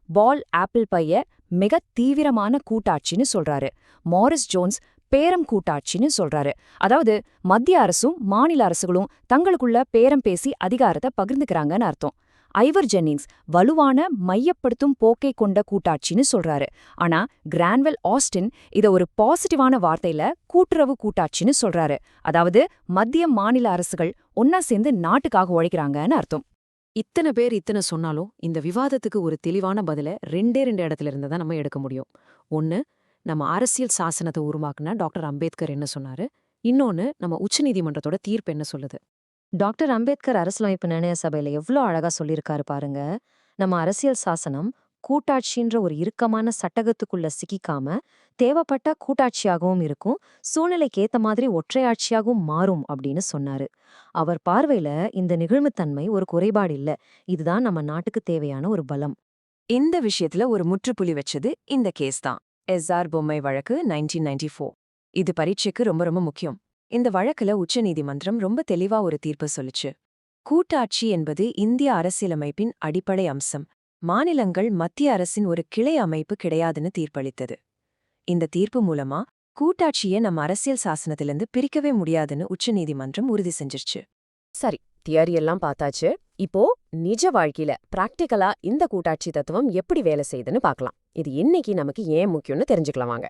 பால் ஆப்பிள் பைய மிக தீவிரமான கூட்டாட்சின்னு சொல்றாரு. மாரிஸ் ஜோன்ஸ் பேரம் கூட்டாட்சின்னு சொல்றாரு. அதாவது மத்திய அரசும் மாநில அரசுகளும் தங்களுக்குள்ள பேரம் பேசி அதிகாரத்தை பகிர்ந்துக்கிறாங்கன்னு அர்த்தம். ஐவர் ஜென்னிங்ஸ் வலுவான மையப்படுத்தும் போக்கை கொண்ட கூட்டாட்சின்னு சொல்றாரு. ஆனா கிரான்வெல் ஆஸ்டின் இத ஒரு பாசிட்டிவான வார்த்தையில கூட்டுறவு கூட்டாட்சின்னு சொல்றாரு. அதாவது மத்திய மாநில அரசுகள் ஒன்னா சேர்ந்து நாட்டுக்காக உழைக்கிறாங்கன்னு அர்த்தம். இத்தனை பேர் இத்தனை சொன்னாலும் இந்த விவாதத்துக்கு ஒரு தெளிவான பதில 2 இடத்துல இருந்து தான் நம்ம எடுக்க முடியும். ஒன்னு, நம்ம அரசியல் சாசனத்தை உருவாக்குன டாக்டர் அம்பேத்கர் என்ன சொன்னாரு. இன்னொன்னு, நம்ம உச்சநீதிமன்றத்தோட தீர்ப்பு என்ன சொல்லுது. டாக்டர் அம்பேத்கர் அரசியலமைப்பு நிர்ணய சபையில எவ்வளோ அழகா சொல்லியிருக்காரு பாருங்க. நம்ம அரசியல் சாசனம் கூட்டாட்சின்ற ஒரு இறுக்கமான சட்டகத்துக்குள்ள சிக்கிக்காம தேவைப்பட்ட கூட்டாட்சியாகவும் இருக்கும், சூழ்நிலைக்கு ஏத்த மாதிரி ஒற்றையாட்சியாகவும் மாறும் அப்படின்னு சொன்னாரு. அவர் பார்வையில இந்த நிகழ்வுத்தன்மை ஒரு குறைபாடு இல்ல, இதுதான் நம்ம நாட்டுக்கு தேவையான ஒரு பலம். இந்த விஷயத்துல ஒரு முற்றுப்புள்ளி வச்சது இந்த கேஸ் தான். எஸ்ஆர் பொம்மை வழக்கு 1994. இது பரீட்சைக்கு ரொம்ப ரொம்ப முக்கியம். இந்த வழக்குல உச்சநீதிமன்றம் ரொம்ப தெளிவா ஒரு தீர்ப்பு சொல்லுச்சு. கூட்டாட்சி என்பது இந்திய அரசியலமைப்பின் அடிப்படை அம்சம். மாநிலங்கள் மத்திய அரசின் ஒரு கிளை அமைப்பு கிடையாதுன்னு தீர்ப்பளித்தது. இந்த தீர்ப்பு மூலமா கூட்டாட்சியை நம்ம அரசியல் சாசனத்திலிருந்து பிரிக்கவே முடியாதுன்னு உச்சநீதிமன்றம் உறுதி செஞ்சிருச்சு. சரி, தியரி எல்லாம் பார்த்தாச்சு. இப்போ நிஜ வாழ்க்கையில பிராக்டிகலா இந்த கூட்டாட்சி தத்துவம் எப்படி வேலை செய்யுதுன்னு பார்க்கலாம். இது இன்னைக்கு நமக்கு ஏன் முக்கியம்னு தெரிஞ்சுக்கலாம் வாங்க.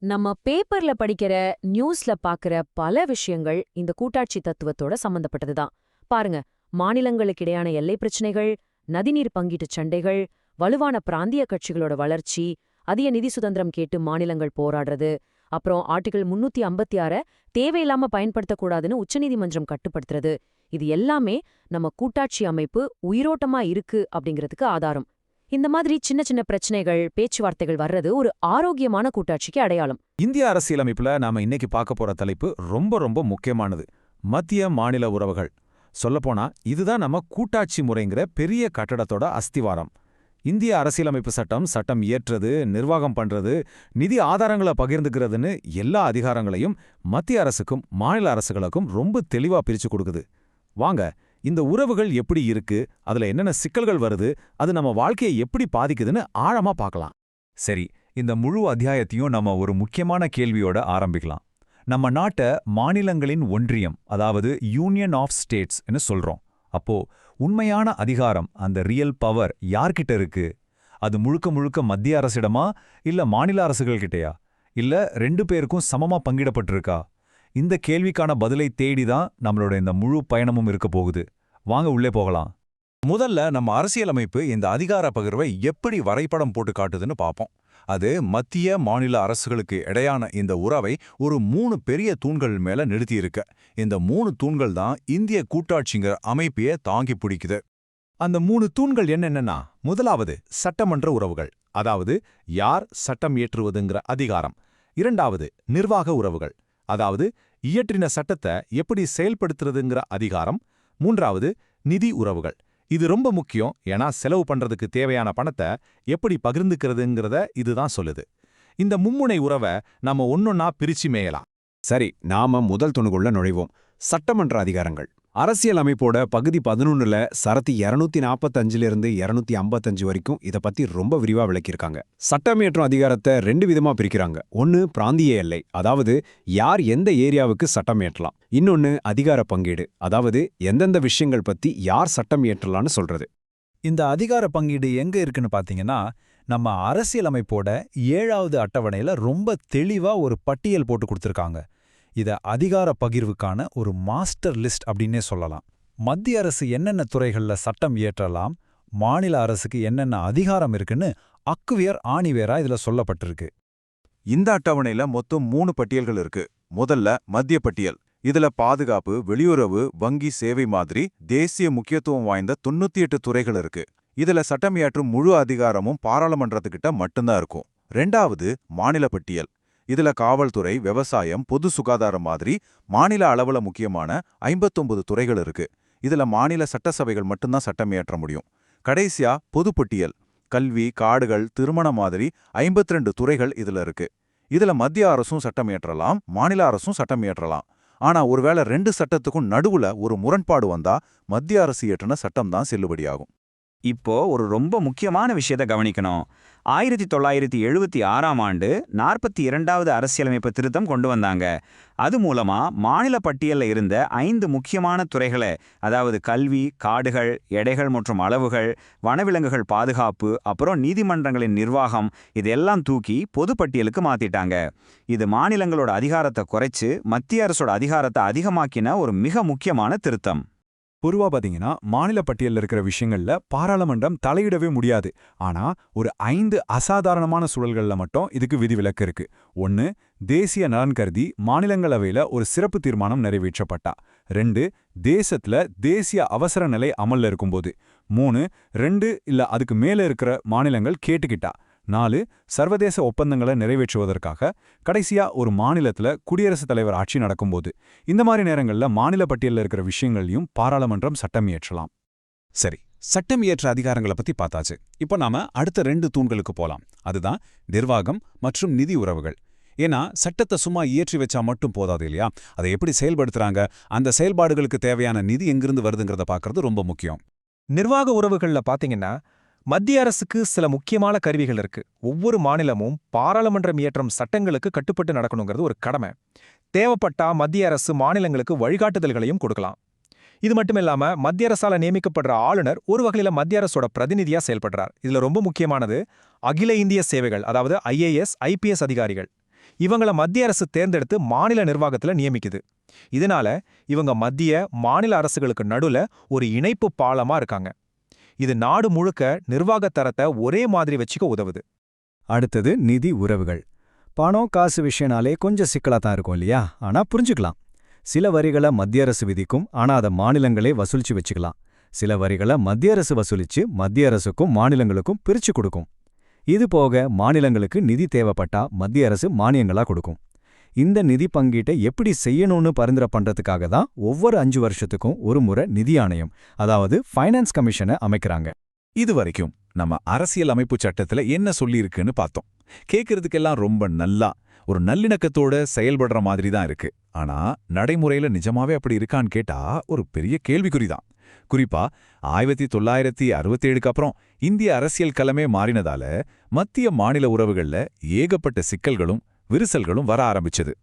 நம்ம பேப்பர்ல படிக்கிற, நியூஸ்ல பாக்குற பல விஷயங்கள் இந்த கூட்டாட்சி தத்துவத்தோட சம்பந்தப்பட்டதுதான். பாருங்க, மாநிலங்களுக்கிடையான எல்லை பிரச்சனைகள், நதிநீர் பங்கீட்டு சண்டைகள், வலுவான பிராந்திய கட்சிகளோட வளர்ச்சி, அதிக நிதி சுதந்திரம் கேட்டு மாநிலங்கள் போராடுறது, அப்புறம் ஆர்டிகிள் 356 தேவையில்லாம பயன்படுத்தக்கூடாதுன்னு உச்சநீதிமன்றம் கட்டுப்படுத்துறது, இது எல்லாமே நம்ம கூட்டாட்சி அமைப்பு உயிரோட்டமா இருக்கு அப்படிங்கிறதுக்கு ஆதாரம். இந்த மாதிரி சின்ன சின்ன பிரச்சனைகள், பேச்சுவார்த்தைகள் வர்றது ஒரு ஆரோக்கியமான கூட்டாட்சிக்கு அடையாளம். இந்திய அரசியலமைப்புல நாம இன்னைக்கு பார்க்க போற தலைப்பு ரொம்ப ரொம்ப முக்கியமானது. மத்திய மாநில உறவுகள். சொல்லப்போனா இதுதான் நம்ம கூட்டாட்சி முறைங்கிற பெரிய கட்டடத்தோட அஸ்திவாரம். இந்திய அரசியலமைப்பு சட்டம் இயற்றது, நிர்வாகம் பண்றது, நிதி ஆதாரங்களை பகிர்ந்துக்கிறதுன்னு எல்லா அதிகாரங்களையும் மத்திய அரசுக்கும் மாநில அரசுகளுக்கும் ரொம்ப தெளிவா பிரிச்சு கொடுக்குது. வாங்க, இந்த உறவுகள் எப்படி இருக்கு, அதுல என்னென்ன சிக்கல்கள் வருது, அது நம்ம வாழ்க்கையை எப்படி பாதிக்குதுன்னு ஆழமா பார்க்கலாம். சரி, இந்த முழு அத்தியாயத்தையும் நம்ம ஒரு முக்கியமான கேள்வியோட ஆரம்பிக்கலாம். நம்ம நாட்டை மாநிலங்களின் ஒன்றியம், அதாவது யூனியன் ஆஃப் ஸ்டேட்ஸ்னு சொல்றோம். அப்போ உண்மையான அதிகாரம், அந்த ரியல் பவர் யார்கிட்ட இருக்கு? அது முழுக்க முழுக்க மத்திய அரசிடமா, இல்ல மாநில அரசுகள்கிட்டயா, இல்ல ரெண்டு பேருக்கும் சமமா பங்கிடப்பட்டிருக்கா? இந்த கேள்விக்கான பதிலை தேடிதான் நம்மளோட இந்த முழு பயணமும் இருக்க போகுது. வாங்க உள்ளே போகலாம். முதல்ல நம்ம அரசியலமைப்பு இந்த அதிகார பகிர்வை எப்படி வரைபடம் போட்டு காட்டுதுன்னு பார்ப்போம். அது மத்திய மாநில அரசுகளுக்கு இடையான இந்த உறவை ஒரு 3 பெரிய தூண்கள் மேல நிறுத்தியிருக்க. இந்த 3 தூண்கள் தான் இந்திய கூட்டாட்சிங்கிற அமைப்பையே தாங்கி பிடிக்குது. அந்த 3 தூண்கள் என்னென்னா, முதலாவது சட்டமன்ற உறவுகள், அதாவது யார் சட்டம் இயற்றுவதுங்கிற அதிகாரம். இரண்டாவது நிர்வாக உறவுகள், அதாவது இயற்றின சட்டத்தை எப்படி செயல்படுத்துறதுங்கிற அதிகாரம். மூன்றாவது நிதி உறவுகள். இது ரொம்ப முக்கியம், ஏன்னா செலவு பண்றதுக்கு தேவையான பணத்தை எப்படி பகிர்ந்துக்கிறதுங்கிறத இதுதான் சொல்லுது. இந்த மும்முனை உறவை நாம ஒன்னொன்னா பிரிச்சு மேயலாம். சரி, நாம முதல் துணுக்குள்ள நுழைவோம். சட்டமன்ற அதிகாரங்கள். அரசியல் அமைப்போட பகுதி 11ல சரத்து 245லிருந்து 255 வரைக்கும் இதை பத்தி ரொம்ப விரிவா விளக்கியிருக்காங்க. சட்டமியற்றும் அதிகாரத்தை 2 விதமா பிரிக்கிறாங்க. ஒன்னு பிராந்திய எல்லை, அதாவது யார் எந்த ஏரியாவுக்கு சட்டம் இயற்றலாம். இன்னொன்னு அதிகார பங்கீடு, அதாவது எந்தெந்த விஷயங்கள் பத்தி யார் சட்டம் இயற்றலாம்னு சொல்றது. இந்த அதிகார பங்கீடு எங்க இருக்குன்னு பாத்தீங்கன்னா, நம்ம அரசியலமைப்போட 7வது அட்டவணையில ரொம்ப தெளிவா ஒரு பட்டியல் போட்டு கொடுத்திருக்காங்க. இத அதிகார பகிர்வுக்கான ஒரு மாஸ்டர் லிஸ்ட் அப்படின்னே சொல்லலாம். மத்திய அரசு என்னென்ன துறைகள்ல சட்டம் இயற்றலாம், மாநில அரசுக்கு என்னென்ன அதிகாரம் இருக்குன்னு அக்குவியர் ஆணிவேரா இதுல சொல்லப்பட்டிருக்கு. இந்த அட்டவணையில மொத்தம் 3 பட்டியல்கள் இருக்கு. முதல்ல மத்திய பட்டியல். இதுல பாதுகாப்பு, வெளியுறவு, வங்கி சேவை மாதிரி தேசிய முக்கியத்துவம் வாய்ந்த 98 துறைகள் இருக்கு. இதுல சட்டம் இயற்றும் முழு அதிகாரமும் பாராளுமன்றத்துக்கிட்ட மட்டும்தான் இருக்கும். 2வது மாநில பட்டியல். இதுல காவல்துறை, விவசாயம், பொது சுகாதாரம் மாதிரி மாநில அளவுல முக்கியமான 59 துறைகள் இருக்கு. இதுல மாநில சட்டசபைகள் மட்டும்தான் சட்டம் இயற்ற முடியும். கடைசியா பொதுப்பட்டியல். கல்வி, காடுகள், திருமணம் மாதிரி 52 துறைகள் இதுல இருக்கு. இதுல மத்திய அரசும் சட்டம் இயற்றலாம், மாநில அரசும் சட்டம் இயற்றலாம். ஆனா ஒருவேளை 2 சட்டத்துக்கும் நடுவுல ஒரு முரண்பாடு வந்தா மத்திய அரசு இயற்றின சட்டம் தான் செல்லுபடியாகும். இப்போ ஒரு ரொம்ப முக்கியமான விஷயத்தை கவனிக்கணும். 1976ஆம் ஆண்டு 42வது அரசியலமைப்பு திருத்தம் கொண்டு வந்தாங்க. அது மூலமா மாநில பட்டியலில் இருந்த 5 முக்கியமான துறைகளை, அதாவது கல்வி, காடுகள், எடைகள் மற்றும் அளவுகள், வனவிலங்குகள் பாதுகாப்பு, அப்புறம் நீதிமன்றங்களின் நிர்வாகம், இதெல்லாம் தூக்கி பொதுப்பட்டியலுக்கு மாத்திட்டாங்க. இது மாநிலங்களோட அதிகாரத்தை குறைச்சு மத்திய அரசோட அதிகாரத்தை அதிகமாக்கின ஒரு மிக முக்கியமான திருத்தம். பொதுவா பாத்தீங்கன்னா மாநில பட்டியல்ல இருக்கிற விஷயங்கள்ல பாராளுமன்றம் தலையிடவே முடியாது. ஆனா ஒரு 5 அசாதாரணமான சூழல்கள்ல மட்டும் இதுக்கு விதிவிலக்கு இருக்கு. 1, தேசிய நலன் கருதி மாநிலங்களவையில ஒரு சிறப்பு தீர்மானம் நிறைவேற்றப்பட்டா. 2 தேசத்துல தேசிய அவசர நிலை அமல்ல இருக்கும்போது. 3 2 இல்ல அதுக்கு மேல இருக்கிற மாநிலங்கள் கேட்டுக்கிட்டா. 4 சர்வதேச ஒப்பந்தங்களை நிறைவேற்றுவதற்காக. கடைசியா ஒரு மாநிலத்துல குடியரசுத் தலைவர் ஆட்சி நடக்கும்போது. இந்த மாதிரி நேரங்கள்ல மாநில பட்டியல்ல இருக்கிற விஷயங்களையும் பாராளுமன்றம் சட்டம் இயற்றலாம். சரி, சட்டம் இயற்ற அதிகாரங்களை பத்தி பார்த்தாச்சு. இப்போ நாம அடுத்த 2 தூண்களுக்கு போலாம். அதுதான் நிர்வாகம் மற்றும் நிதி உறவுகள். ஏன்னா சட்டத்தை சும்மா இயற்றி வச்சா மட்டும் போதாது இல்லையா? அதை எப்படி செயல்படுத்துறாங்க, அந்த செயல்பாடுகளுக்கு தேவையான நிதி எங்கிருந்து வருதுங்கிறத பார்க்கறது ரொம்ப முக்கியம். நிர்வாக உறவுகள்ல பாத்தீங்கன்னா மத்திய அரசுக்கு சில முக்கியமான கருவிகள் இருக்கு. ஒவ்வொரு மாநிலமும் பாராளுமன்றம் இயற்றும் சட்டங்களுக்கு கட்டுப்பட்டு நடக்கணுங்கிறது ஒரு கடமை. தேவைப்பட்டா மத்திய அரசு மாநிலங்களுக்கு வழிகாட்டுதல்களையும் கொடுக்கலாம். இது மட்டுமில்லாம மத்திய அரசால நியமிக்கப்படுற ஆளுநர் ஒரு வகையில மத்திய அரசோட பிரதிநிதியா செயல்படுறார். இதுல ரொம்ப முக்கியமானது அகில இந்திய சேவைகள், அதாவது IAS, IPS அதிகாரிகள். இவங்கள மத்திய அரசு தேர்ந்தெடுத்து மாநில நிர்வாகத்துல நியமிக்குது. இதனால இவங்க மத்திய மாநில அரசுகளுக்கு நடுல ஒரு இணைப்பு பாலமா இருக்காங்க. இது நாடு முழுக்க நிர்வாக தரத்தை ஒரே மாதிரி வச்சுக்க உதவுது. அடுத்தது நிதி உறவுகள். பணம் காசு விஷயனாலே கொஞ்சம் சிக்கலா தான் இருக்கும் இல்லையா? ஆனா புரிஞ்சுக்கலாம். சில வரிகளை மத்திய அரசு விதிக்கும், ஆனா அதை மாநிலங்களே வசூலிச்சு வச்சுக்கலாம். சில வரிகளை மத்திய அரசு வசூலிச்சு மத்திய அரசுக்கும் மாநிலங்களுக்கும் பிரிச்சு கொடுக்கும். இது போக மாநிலங்களுக்கு நிதி தேவைப்பட்டா மத்திய அரசு மானியங்களா கொடுக்கும். இந்த நிதி பங்கீட்டை எப்படி செய்யணும்னு பரிந்துரை பண்றதுக்காக தான் ஒவ்வொரு 5 வருஷத்துக்கும் ஒரு முறை நிதி ஆணையம், அதாவது ஃபைனான்ஸ் கமிஷனை அமைக்கிறாங்க. இது வரைக்கும் நம்ம அரசியல் அமைப்பு சட்டத்துல என்ன சொல்லியிருக்குன்னு பார்த்தோம். கேட்கறதுக்கெல்லாம் ரொம்ப நல்லா ஒரு நல்லிணக்கத்தோட செயல்படுற மாதிரி தான் இருக்கு. ஆனா நடைமுறையில நிஜமாவே அப்படி இருக்கான்னு கேட்டா ஒரு பெரிய கேள்விக்குறிதான். குறிப்பா 1967க்கு அப்புறம் இந்திய அரசியல் களமே மாறினதால மத்திய மாநில உறவுகள்ல ஏகப்பட்ட சிக்கல்களும் விரிசல்களும் வர ஆரம்பிச்சது.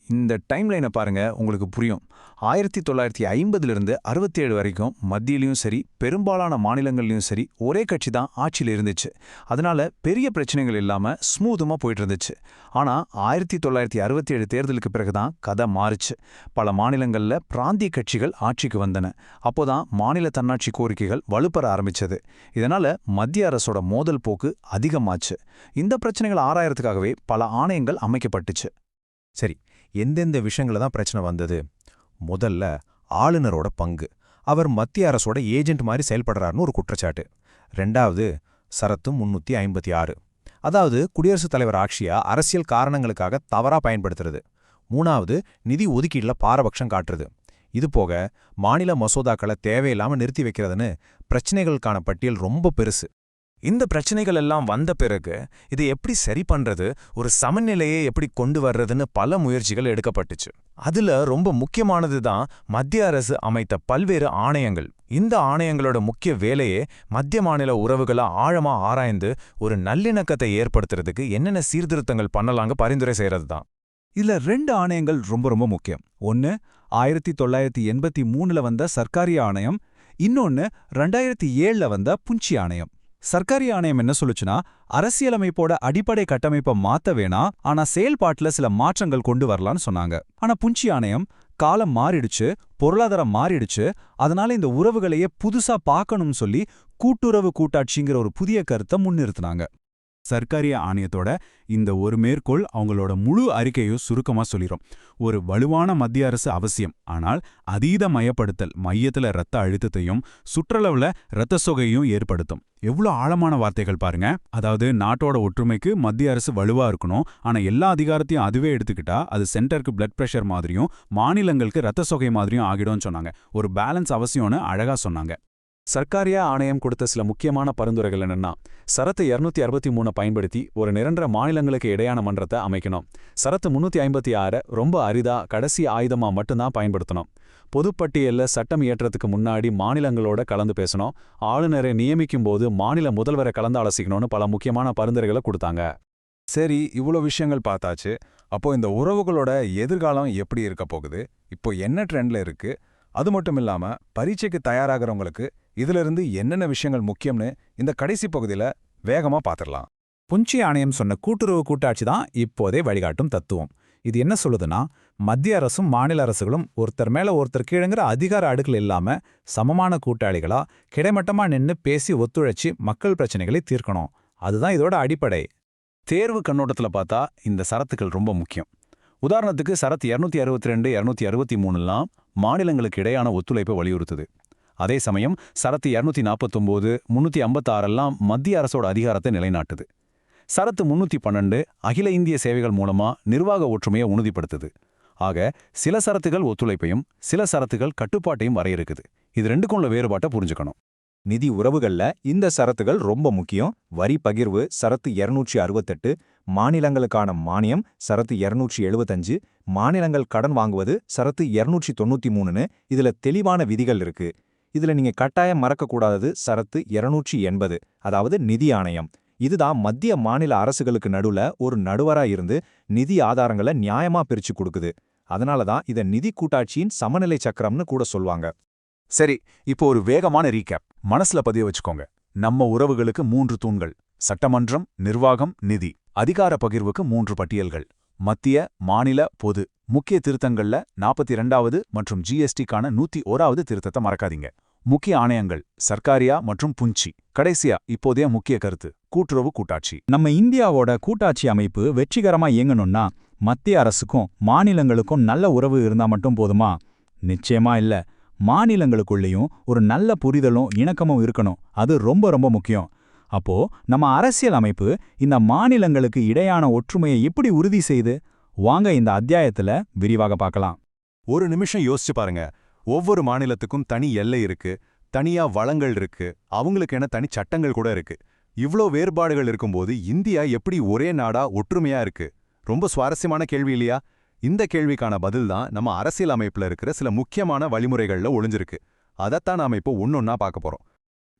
இந்த டைம்லைனை பாருங்க, உங்களுக்கு புரியும். 1950லிருந்து 67 வரைக்கும் மத்தியிலையும் சரி பெரும்பாலான மாநிலங்கள்லையும் சரி ஒரே கட்சி தான் ஆட்சியில் இருந்துச்சு. அதனால பெரிய பிரச்சனைகள் இல்லாம ஸ்மூதமா போயிட்டு இருந்துச்சு. ஆனா 1967 தேர்தலுக்கு பிறகுதான் கதை மாறுச்சு. பல மாநிலங்கள்ல பிராந்திய கட்சிகள் ஆட்சிக்கு வந்தன. அப்போதான் மாநில தன்னாட்சி கோரிக்கைகள் வலுப்பெற ஆரம்பிச்சது. இதனால மத்திய அரசோட மோதல் போக்கு அதிகமாச்சு. இந்த பிரச்சனைகள் ஆராயறதுக்காகவே பல ஆணையங்கள் அமைக்கப்பட்டுச்சு. சரி, எந்தெந்த விஷயங்கள தான் பிரச்சனை வந்தது? முதல்ல ஆளுநரோட பங்கு. அவர் மத்திய அரசோட ஏஜென்ட் மாதிரி செயல்படுறாருன்னு ஒரு குற்றச்சாட்டு. 2வது சரத்து 356, அதாவது குடியரசுத் தலைவர் ஆட்சியா அரசியல் காரணங்களுக்காக தவறா பயன்படுத்துறது. 3வது நிதி ஒதுக்கீடுல பாரபட்சம் காட்டுறது. இது போக மாநில மசோதாக்களை தேவையில்லாம நிறுத்தி வைக்கிறதுன்னு பிரச்சனைகளுக்கான பட்டியல் ரொம்ப பெருசு. இந்த பிரச்சனைகள் எல்லாம் வந்த பிறகு இதை எப்படி சரி பண்றது, ஒரு சமநிலையை எப்படி கொண்டு வர்றதுன்னு பல முயற்சிகள் எடுக்கப்பட்டுச்சு. அதுல ரொம்ப முக்கியமானது தான் மத்திய அரசு அமைத்த பல்வேறு ஆணையங்கள். இந்த ஆணையங்களோட முக்கிய வேலையே மத்திய மாநில உறவுகளை ஆழமா ஆராய்ந்து ஒரு நல்லிணக்கத்தை ஏற்படுத்துறதுக்கு என்னென்ன சீர்திருத்தங்கள் பண்ணலாங்க பரிந்துரை செய்யறது தான். இதுல 2 ஆணையங்கள் ரொம்ப ரொம்ப முக்கியம். ஒன்னு 1983ல வந்த சர்க்காரி ஆணையம், இன்னொன்னு 2007ல வந்த புஞ்சி ஆணையம். சர்க்காரி ஆணையம் என்ன சொல்லுச்சுன்னா, அரசியலமைப்போட அடிப்படை கட்டமைப்பை மாத்த வேணாம், ஆனா செயல்பாட்டுல சில மாற்றங்கள் கொண்டு வரலான்னு சொன்னாங்க. ஆனா புஞ்சி ஆணையம் காலம் மாறிடுச்சு, பொருளாதாரம் மாறிடுச்சு, அதனால இந்த உறவுகளையே புதுசா பார்க்கணும்னு சொல்லி கூட்டுறவு கூட்டாட்சிங்கிற ஒரு புதிய கருத்தை முன்னிறுத்தினாங்க. சர்க்காரிய ஆணையத்தோட இந்த ஒரு மேற்கோள் அவங்களோட முழு அறிக்கையும் சுருக்கமா சொல்லிரும். ஒரு வலுவான மத்திய அரசு அவசியம், ஆனால் அதீத மயப்படுத்தல் மையத்துல இரத்த அழுத்தத்தையும் சுற்றளவுல இரத்த சொகையும் ஏற்படுத்தும். எவ்வளோ ஆழமான வார்த்தைகள் பாருங்க. அதாவது நாட்டோட ஒற்றுமைக்கு மத்திய அரசு வலுவா இருக்கணும், ஆனா எல்லா அதிகாரத்தையும் அதுவே எடுத்துக்கிட்டா அது சென்டருக்கு பிளட் பிரஷர் மாதிரியும் மாநிலங்களுக்கு இரத்த சொகை மாதிரியும் ஆகிடும்னு சொன்னாங்க. ஒரு பேலன்ஸ் அவசியம்னு அழகா சொன்னாங்க. சர்க்காரியா ஆணையம் கொடுத்த சில முக்கியமான பரிந்துரைகள் என்னன்னா, சரத்து 263 பயன்படுத்தி ஒரு நிரந்தர மாநிலங்களுக்கு இடையான மன்றத்தை அமைக்கணும். சரத்து 356 ரொம்ப அரிதா கடைசி ஆயுதமா மட்டும்தான் பயன்படுத்தணும். பொதுப்பட்டியல்ல சட்டம் இயற்றத்துக்கு முன்னாடி மாநிலங்களோட கலந்து பேசணும். ஆளுநரை நியமிக்கும் போது மாநில முதல்வரை கலந்து ஆலோசிக்கணும்னு பல முக்கியமான பரிந்துரைகளை கொடுத்தாங்க. சரி, இவ்வளோ விஷயங்கள் பார்த்தாச்சு. அப்போ இந்த உறவுகளோட எதிர்காலம் எப்படி இருக்க போகுது, இப்போ என்ன ட்ரெண்ட்ல இருக்கு, அது மட்டும் இல்லாம பரீட்சைக்கு தயாராகிறவங்களுக்கு இதிலிருந்து என்னென்ன விஷயங்கள் முக்கியம்னு இந்த கடைசி பகுதியில வேகமா பார்த்துடலாம். புஞ்சி ஆணையம் சொன்ன கூட்டுறவு கூட்டாட்சி தான் இப்போதே வழிகாட்டும் தத்துவம். இது என்ன சொல்லுதுன்னா, மத்திய அரசும் மாநில அரசுகளும் ஒருத்தர் மேல ஒருத்தர் கீழங்கிற அதிகார அடுக்கில் இல்லாம சமமான கூட்டாளிகளா கிடைமட்டமா நின்னு பேசி ஒத்துழைச்சி மக்கள் பிரச்சனைகளை தீர்க்கணும். அதுதான் இதோட அடிப்படை. தேர்வு கண்ணோட்டத்துல பார்த்தா இந்த சரத்துக்கள் ரொம்ப முக்கியம். உதாரணத்துக்கு சரத் 262 263லாம் மாநிலங்களுக்கு இடையான ஒத்துழைப்பை வலியுறுத்துது. அதே சமயம் சரத்து 249 356 மத்திய அரசோட அதிகாரத்தை நிலைநாட்டுது. சரத்து 312 அகில இந்திய சேவைகள் மூலமா நிர்வாக ஒற்றுமையை உறுதிப்படுத்துது. ஆக சில சரத்துகள் ஒத்துழைப்பையும் சில சரத்துகள் கட்டுப்பாட்டையும் வரையறுக்குது. இது ரெண்டுக்கும் உள்ள வேறுபாட்டை புரிஞ்சுக்கணும். நிதி உறவுகள்ல இந்த சரத்துகள் ரொம்ப முக்கியம். வரி பகிர்வு சரத்து 268, மாநிலங்களுக்கான மானியம் சரத்து 275, மாநிலங்கள் கடன் வாங்குவது சரத்து 293ன்னு இதுல தெளிவான விதிகள் இருக்கு. இதுல நீங்க கட்டாயம் மறக்கக்கூடாதது சரத்து 280, அதாவது நிதி ஆணையம். இதுதான் மத்திய மாநில அரசுகளுக்கு நடுவுல ஒரு நடுவரா இருந்து நிதி ஆதாரங்களை நியாயமா பிரிச்சு கொடுக்குது. அதனாலதான் இத நிதி கூட்டாட்சியின் சமநிலை சக்கரம்னு கூட சொல்வாங்க. சரி, இப்போ ஒரு வேகமான ரீகேப் மனசுல பதிய வச்சுக்கோங்க. நம்ம உறவுகளுக்கு 3 தூண்கள்: சட்டமன்றம், நிர்வாகம், நிதி. அதிகார பகிர்வுக்கு 3 பட்டியல்கள்: மத்திய, மாநில, பொது. முக்கிய திருத்தங்கள்ல 42வது மற்றும் ஜிஎஸ்டிக்கான 101வது திருத்தத்தை மறக்காதீங்க. முக்கிய ஆணையங்கள் சர்க்காரியா மற்றும் புஞ்சி. கடைசியா இப்போதைய முக்கிய கருத்து கூட்டுறவு கூட்டாட்சி. நம்ம இந்தியாவோட கூட்டாட்சி அமைப்பு வெற்றிகரமா இயங்கணும்னா மத்திய அரசுக்கும் மாநிலங்களுக்கும் நல்ல உறவு இருந்தா மட்டும் போதுமா? நிச்சயமா இல்ல. மாநிலங்களுக்குள்ளேயும் ஒரு நல்ல புரிதலும் இணக்கமும் இருக்கணும். அது ரொம்ப ரொம்ப முக்கியம். அப்போ நம்ம அரசியல் அமைப்பு இந்த மாநிலங்களுக்கு இடையான ஒற்றுமையை எப்படி உறுதி செய்து? வாங்க இந்த அத்தியாயத்துல விரிவாக பார்க்கலாம். ஒரு நிமிஷம் யோசிச்சு பாருங்க. ஒவ்வொரு மாநிலத்துக்கும் தனி எல்லை இருக்கு, தனியா வளங்கள் இருக்கு, அவங்களுக்கென தனி சட்டங்கள் கூட இருக்கு. இவ்ளோ வேறுபாடுகள் இருக்கும்போது இந்தியா எப்படி ஒரே நாடா ஒற்றுமையா இருக்கு? ரொம்ப சுவாரஸ்யமான கேள்வி இல்லையா? இந்த கேள்விக்கான பதில் தான் நம்ம அரசியல் அமைப்புல இருக்கிற சில முக்கியமான வழிமுறைகள்ல ஒளிஞ்சிருக்கு. அதைத்தான் நாம இப்போ ஒன்னொன்னா பார்க்க போறோம்.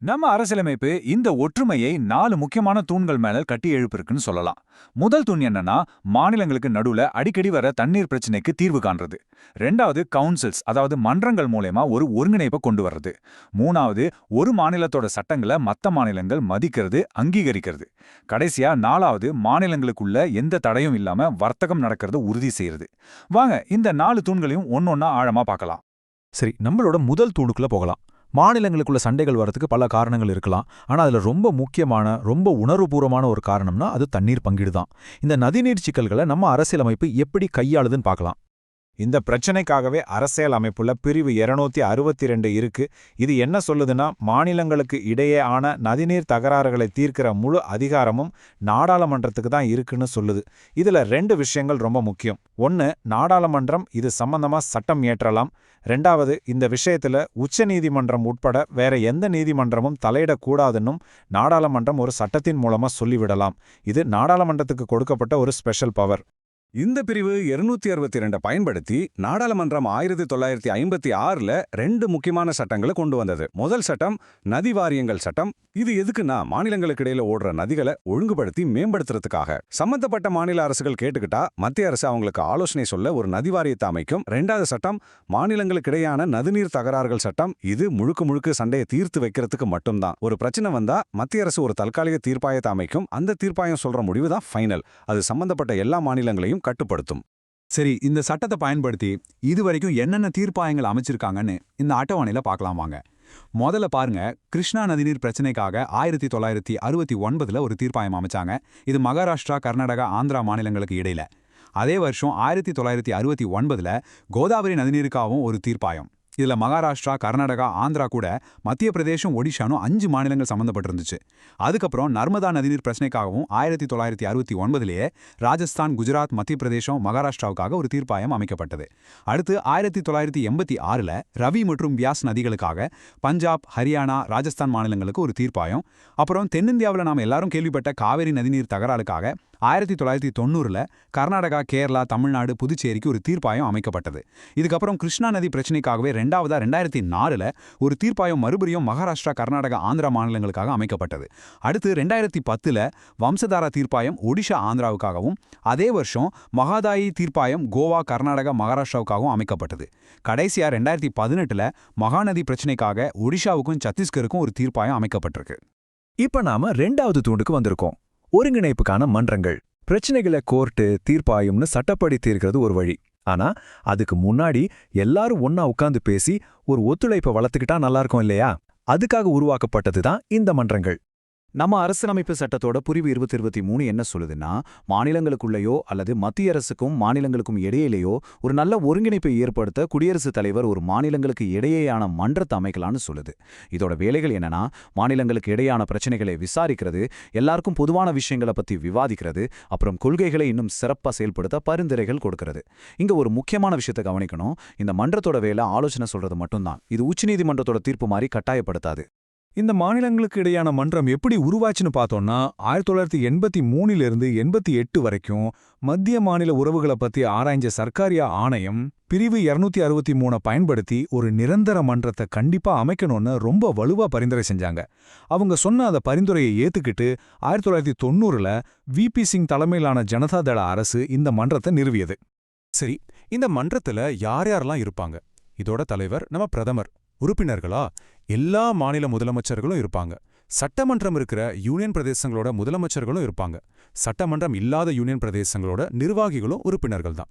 நம்ம அரசியலமைப்பு இந்த ஒற்றுமையை 4 முக்கியமான தூண்கள் மேல கட்டி எழுப்பிருக்குன்னு சொல்லலாம். முதல் தூண் என்னன்னா, மாநிலங்களுக்கு நடுவுல அடிக்கடி வர தண்ணீர் பிரச்சனைக்கு தீர்வு காண்றது. 2வது கவுன்சில்ஸ், அதாவது மன்றங்கள் மூலமா ஒரு ஒருங்கிணைப்பை கொண்டு வர்றது. 3வது ஒரு மாநிலத்தோட சட்டங்களை மத்த மாநிலங்கள் மதிக்கிறது, அங்கீகரிக்கிறது. கடைசியா 4வது மாநிலங்களுக்குள்ள எந்த தடையும் இல்லாம வர்த்தகம் நடக்கிறது உறுதி செய்யறது. வாங்க இந்த 4 தூண்களையும் ஒன்னொன்னா ஆழமா பார்க்கலாம். சரி, நம்மளோட முதல் தூணுக்குள்ள போகலாம். மாநிலங்களுக்குள்ள சண்டைகள் வரதுக்கு பல காரணங்கள் இருக்கலாம். ஆனா அதுல ரொம்ப முக்கியமான, ரொம்ப உணர்வுபூர்வமான ஒரு காரணம்னா அது தண்ணீர் பங்கீடு தான். இந்த நதிநீர் சிக்கல்களை நம்ம அரசியலமைப்பு எப்படி கையாளுதுன்னு பார்க்கலாம். இந்த பிரச்சனைக்காகவே அரசியல் அமைப்புல பிரிவு 262 இருக்கு. இது என்ன சொல்லுதுன்னா, மாநிலங்களுக்கு இடையே ஆன நதிநீர் தகராறுகளை தீர்க்கிற முழு அதிகாரமும் நாடாளுமன்றத்துக்கு தான் இருக்குன்னு சொல்லுது. இதுல 2 விஷயங்கள் ரொம்ப முக்கியம். ஒன்னு, நாடாளுமன்றம் இது சம்பந்தமா சட்டம் இயற்றலாம். 2வது, இந்த விஷயத்துல உச்ச நீதிமன்றம் உட்பட வேற எந்த நீதிமன்றமும் தலையிடக்கூடாதுன்னும் நாடாளுமன்றம் ஒரு சட்டத்தின் மூலமா சொல்லிவிடலாம். இது நாடாளுமன்றத்துக்கு கொடுக்கப்பட்ட ஒரு ஸ்பெஷல் பவர். இந்த பிரிவு 262 பயன்படுத்தி நாடாளுமன்றம் 1956ல 2 முக்கியமான சட்டங்களை கொண்டு வந்தது. முதல் சட்டம் நதி வாரியங்கள் சட்டம். இது எதுக்குன்னா, மாநிலங்களுக்கு இடையில ஓடுற நதிகளை ஒழுங்குபடுத்தி மேம்படுத்துறதுக்காக. சம்பந்தப்பட்ட மாநில அரசுகள் கேட்டுக்கிட்டா மத்திய அரசு அவங்களுக்கு ஆலோசனை சொல்ல ஒரு நதி வாரியத்தை அமைக்கும். 2வது சட்டம் மாநிலங்களுக்கு இடையான நதிநீர் தகராறுகள் சட்டம். இது முழுக்க சண்டையை தீர்த்து வைக்கிறதுக்கு மட்டும்தான். ஒரு பிரச்சனை வந்தா மத்திய அரசு ஒரு தற்காலிக தீர்ப்பாயத்தை அமைக்கும். அந்த தீர்ப்பாயம் சொல்ற முடிவு தான் ஃபைனல். அது சம்பந்தப்பட்ட எல்லா மாநிலங்களையும் கட்டுப்படுத்தும். சரி, இந்த சட்டத்தை பயன்படுத்தி இதுவரைக்கும் என்னென்ன தீர்ப்பாயங்கள் அமைச்சிருக்காங்கன்னு இந்த அட்டவணையில பார்க்கலாம் வாங்க. முதல்ல பாருங்க, கிருஷ்ணா நதிநீர் பிரச்சனைக்காக 1969ல ஒரு தீர்ப்பாயம் அமைச்சாங்க. இது மகாராஷ்டிரா, கர்நாடகா, ஆந்திரா மாநிலங்களுக்கு இடையில. அதே வருஷம் 1969ல கோதாவரி நதிநீருக்காகவும் ஒரு தீர்ப்பாயம். இதுல மகாராஷ்டிரா, கர்நாடகா, ஆந்திரா கூட மத்திய பிரதேசம், ஒடிஷானும் 5 மாநிலங்கள் சம்பந்தப்பட்டிருந்துச்சு. அதுக்கப்புறம் நர்மதா நதிநீர் பிரச்சனைக்காகவும் 1969லேயே ராஜஸ்தான், குஜராத், மத்திய பிரதேசம், மகாராஷ்டிராவுக்காக ஒரு தீர்ப்பாயம் அமைக்கப்பட்டது. அடுத்து 1986ல ரவி மற்றும் வியாஸ் நதிகளுக்காக பஞ்சாப், ஹரியானா, ராஜஸ்தான் மாநிலங்களுக்கு ஒரு தீர்ப்பாயம். அப்புறம் தென்னிந்தியாவில் நாம் எல்லாரும் கேள்விப்பட்ட காவிரி நதிநீர் தகராறுக்காக 1990ல கர்நாடகா, கேரளா, தமிழ்நாடு, புதுச்சேரிக்கு ஒரு தீர்ப்பாயம் அமைக்கப்பட்டது. இதுக்கப்புறம் கிருஷ்ணா நதி பிரச்சனைக்காகவே 2004ல ஒரு தீர்ப்பாயம் மறுபடியும் மகாராஷ்டிரா, கர்நாடகா, ஆந்திரா மாநிலங்களுக்காக அமைக்கப்பட்டது. அடுத்து 2010ல வம்சதாரா தீர்ப்பாயம் ஒடிஷா, ஆந்திராவுக்காகவும், அதே வருஷம் மகாதாயி தீர்ப்பாயம் கோவா, கர்நாடகா, மகாராஷ்டிராவுக்காகவும் அமைக்கப்பட்டது. கடைசியா 2018ல மகாநதி பிரச்சனைக்காக ஒடிஷாவுக்கும் சத்தீஸ்கருக்கும் ஒரு தீர்ப்பாயம் அமைக்கப்பட்டிருக்கு. இப்ப நாம 2வது தூண்டுக்கு வந்திருக்கோம். ஒருங்கிணைப்புக்கான மன்றங்கள். பிரச்சனைகளை கோர்ட்டு, தீர்ப்பாயம்னு சட்டப்படி தீர்க்கிறது ஒரு வழி. ஆனா அதுக்கு முன்னாடி எல்லாரும் ஒன்னா உட்கார்ந்து பேசி ஒரு ஒத்துழைப்பை வளர்த்துக்கிட்டா நல்லா இருக்கும் இல்லையா? அதுக்காக உருவாக்கப்பட்டது தான் இந்த மன்றங்கள். நம்ம அரசியலமைப்பு சட்டத்தோட பிரிவு 2023 என்ன சொல்லுதுன்னா, மாநிலங்களுக்குள்ளேயோ அல்லது மத்திய அரசுக்கும் மாநிலங்களுக்கும் இடையிலேயோ ஒரு நல்ல ஒருங்கிணைப்பை ஏற்படுத்த குடியரசுத் தலைவர் ஒரு மாநிலங்களுக்கு இடையேயான மன்றத்தை அமைக்கலாம்னு சொல்லுது. இதோட வேலைகள் என்னன்னா, மாநிலங்களுக்கு இடையான பிரச்சனைகளை விசாரிக்கிறது, எல்லாருக்கும் பொதுவான விஷயங்களை பத்தி விவாதிக்கிறது, அப்புறம் கொள்கைகளை இன்னும் சிறப்பா செயல்படுத்த பரிந்துரைகள் கொடுக்கிறது. இங்க ஒரு முக்கியமான விஷயத்தை கவனிக்கணும். இந்த மன்றத்தோட வேலை ஆலோசனை சொல்றது மட்டும்தான். இது உச்சநீதிமன்றத்தோட தீர்ப்பு மாதிரி கட்டாயப்படுத்தாது. இந்த மாநிலங்களுக்கு இடையான மன்றம் எப்படி உருவாச்சுன்னு பார்த்தோம்னா 1983 88 வரைக்கும் மத்திய மாநில உறவுகளை பத்தி ஆராய்ஞ்ச சர்க்காரியா ஆணையம் பிரிவு 263 பயன்படுத்தி ஒரு நிரந்தர மன்றத்தை கண்டிப்பா அமைக்கணும்னு ரொம்ப வலுவா பரிந்துரை செஞ்சாங்க. அவங்க சொன்ன அந்த பரிந்துரையை ஏத்துக்கிட்டு 1990 விபி சிங் தலைமையிலான ஜனதாதள அரசு இந்த மன்றத்தை நிறுவியது. சரி, இந்த மன்றத்துல யார் யாரெல்லாம் இருப்பாங்க? இதோட தலைவர் நம்ம பிரதமர். உறுப்பினர்களா எல்லா மாநில முதலமைச்சர்களும் இருப்பாங்க. சட்டமன்றம் இருக்கிற யூனியன் பிரதேசங்களோட முதலமைச்சர்களும் இருப்பாங்க. சட்டமன்றம் இல்லாத யூனியன் பிரதேசங்களோட நிர்வாகிகளும் உறுப்பினர்கள் தான்.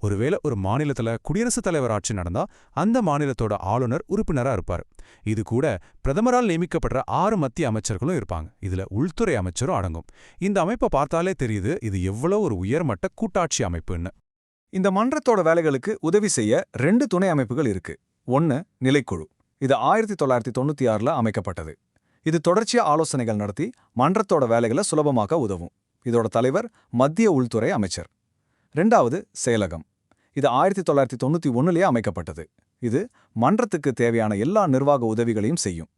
ஒருவேளை ஒரு மாநிலத்துல குடியரசுத் தலைவர் ஆட்சி நடந்தா அந்த மாநிலத்தோட ஆளுநர் உறுப்பினரா இருப்பாரு. இது கூட பிரதமரால் நியமிக்கப்படுற 6 மத்திய அமைச்சர்களும் இருப்பாங்க. இதுல உள்துறை அமைச்சரும் அடங்கும். இந்த அமைப்பை பார்த்தாலே தெரியுது இது எவ்வளவு ஒரு உயர்மட்ட கூட்டாட்சி அமைப்புன்னு. இந்த மன்றத்தோட வேலைகளுக்கு உதவி செய்ய 2 துணை அமைப்புகள் இருக்கு. ஒன்னு நிலைக்குழு. இது 1996 அமைக்கப்பட்டது. இது தொடர்ச்சியா ஆலோசனைகள் நடத்தி மன்றத்தோட வேலைகளை சுலபமாக்க உதவும். இதோட தலைவர் மத்திய உள்துறை அமைச்சர். 2வது செயலகம். இது 1991 அமைக்கப்பட்டது. இது மன்றத்துக்கு தேவையான எல்லா நிர்வாக உதவிகளையும் செய்யும்.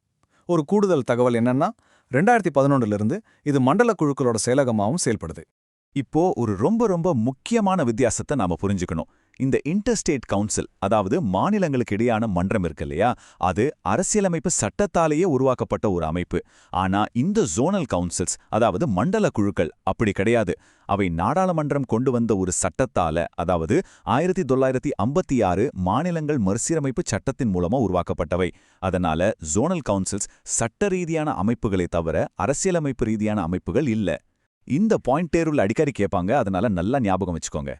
ஒரு கூடுதல் தகவல் என்னன்னா 2011 இது மண்டல குழுக்களோட செயலகமாகவும் செயல்படுது. இப்போ ஒரு ரொம்ப முக்கியமான வித்தியாசத்தை நாம புரிஞ்சுக்கணும். இந்த இன்டர்ஸ்டேட் கவுன்சில், அதாவது மாநிலங்களுக்கு இடையான மன்றம் இருக்கு இல்லையா, அது அரசியலமைப்பு சட்டத்தாலேயே உருவாக்கப்பட்ட ஒரு அமைப்பு. ஆனா இந்த ஜோனல் கவுன்சில்ஸ், அதாவது மண்டல குழுக்கள் அப்படி கிடையாது. அவை நாடாளுமன்றம் கொண்டு வந்த ஒரு சட்டத்தால, அதாவது 1956 மாநிலங்கள் மறுசீரமைப்பு சட்டத்தின் மூலமா உருவாக்கப்பட்டவை. அதனால ஜோனல் கவுன்சில்ஸ் சட்ட ரீதியான அமைப்புகளை தவிர அரசியலமைப்பு ரீதியான அமைப்புகள் இல்ல. இந்த பாயிண்ட் தேர்வுல அடிக்கடி கேட்பாங்க, அதனால நல்லா ஞாபகம் வச்சுக்கோங்க.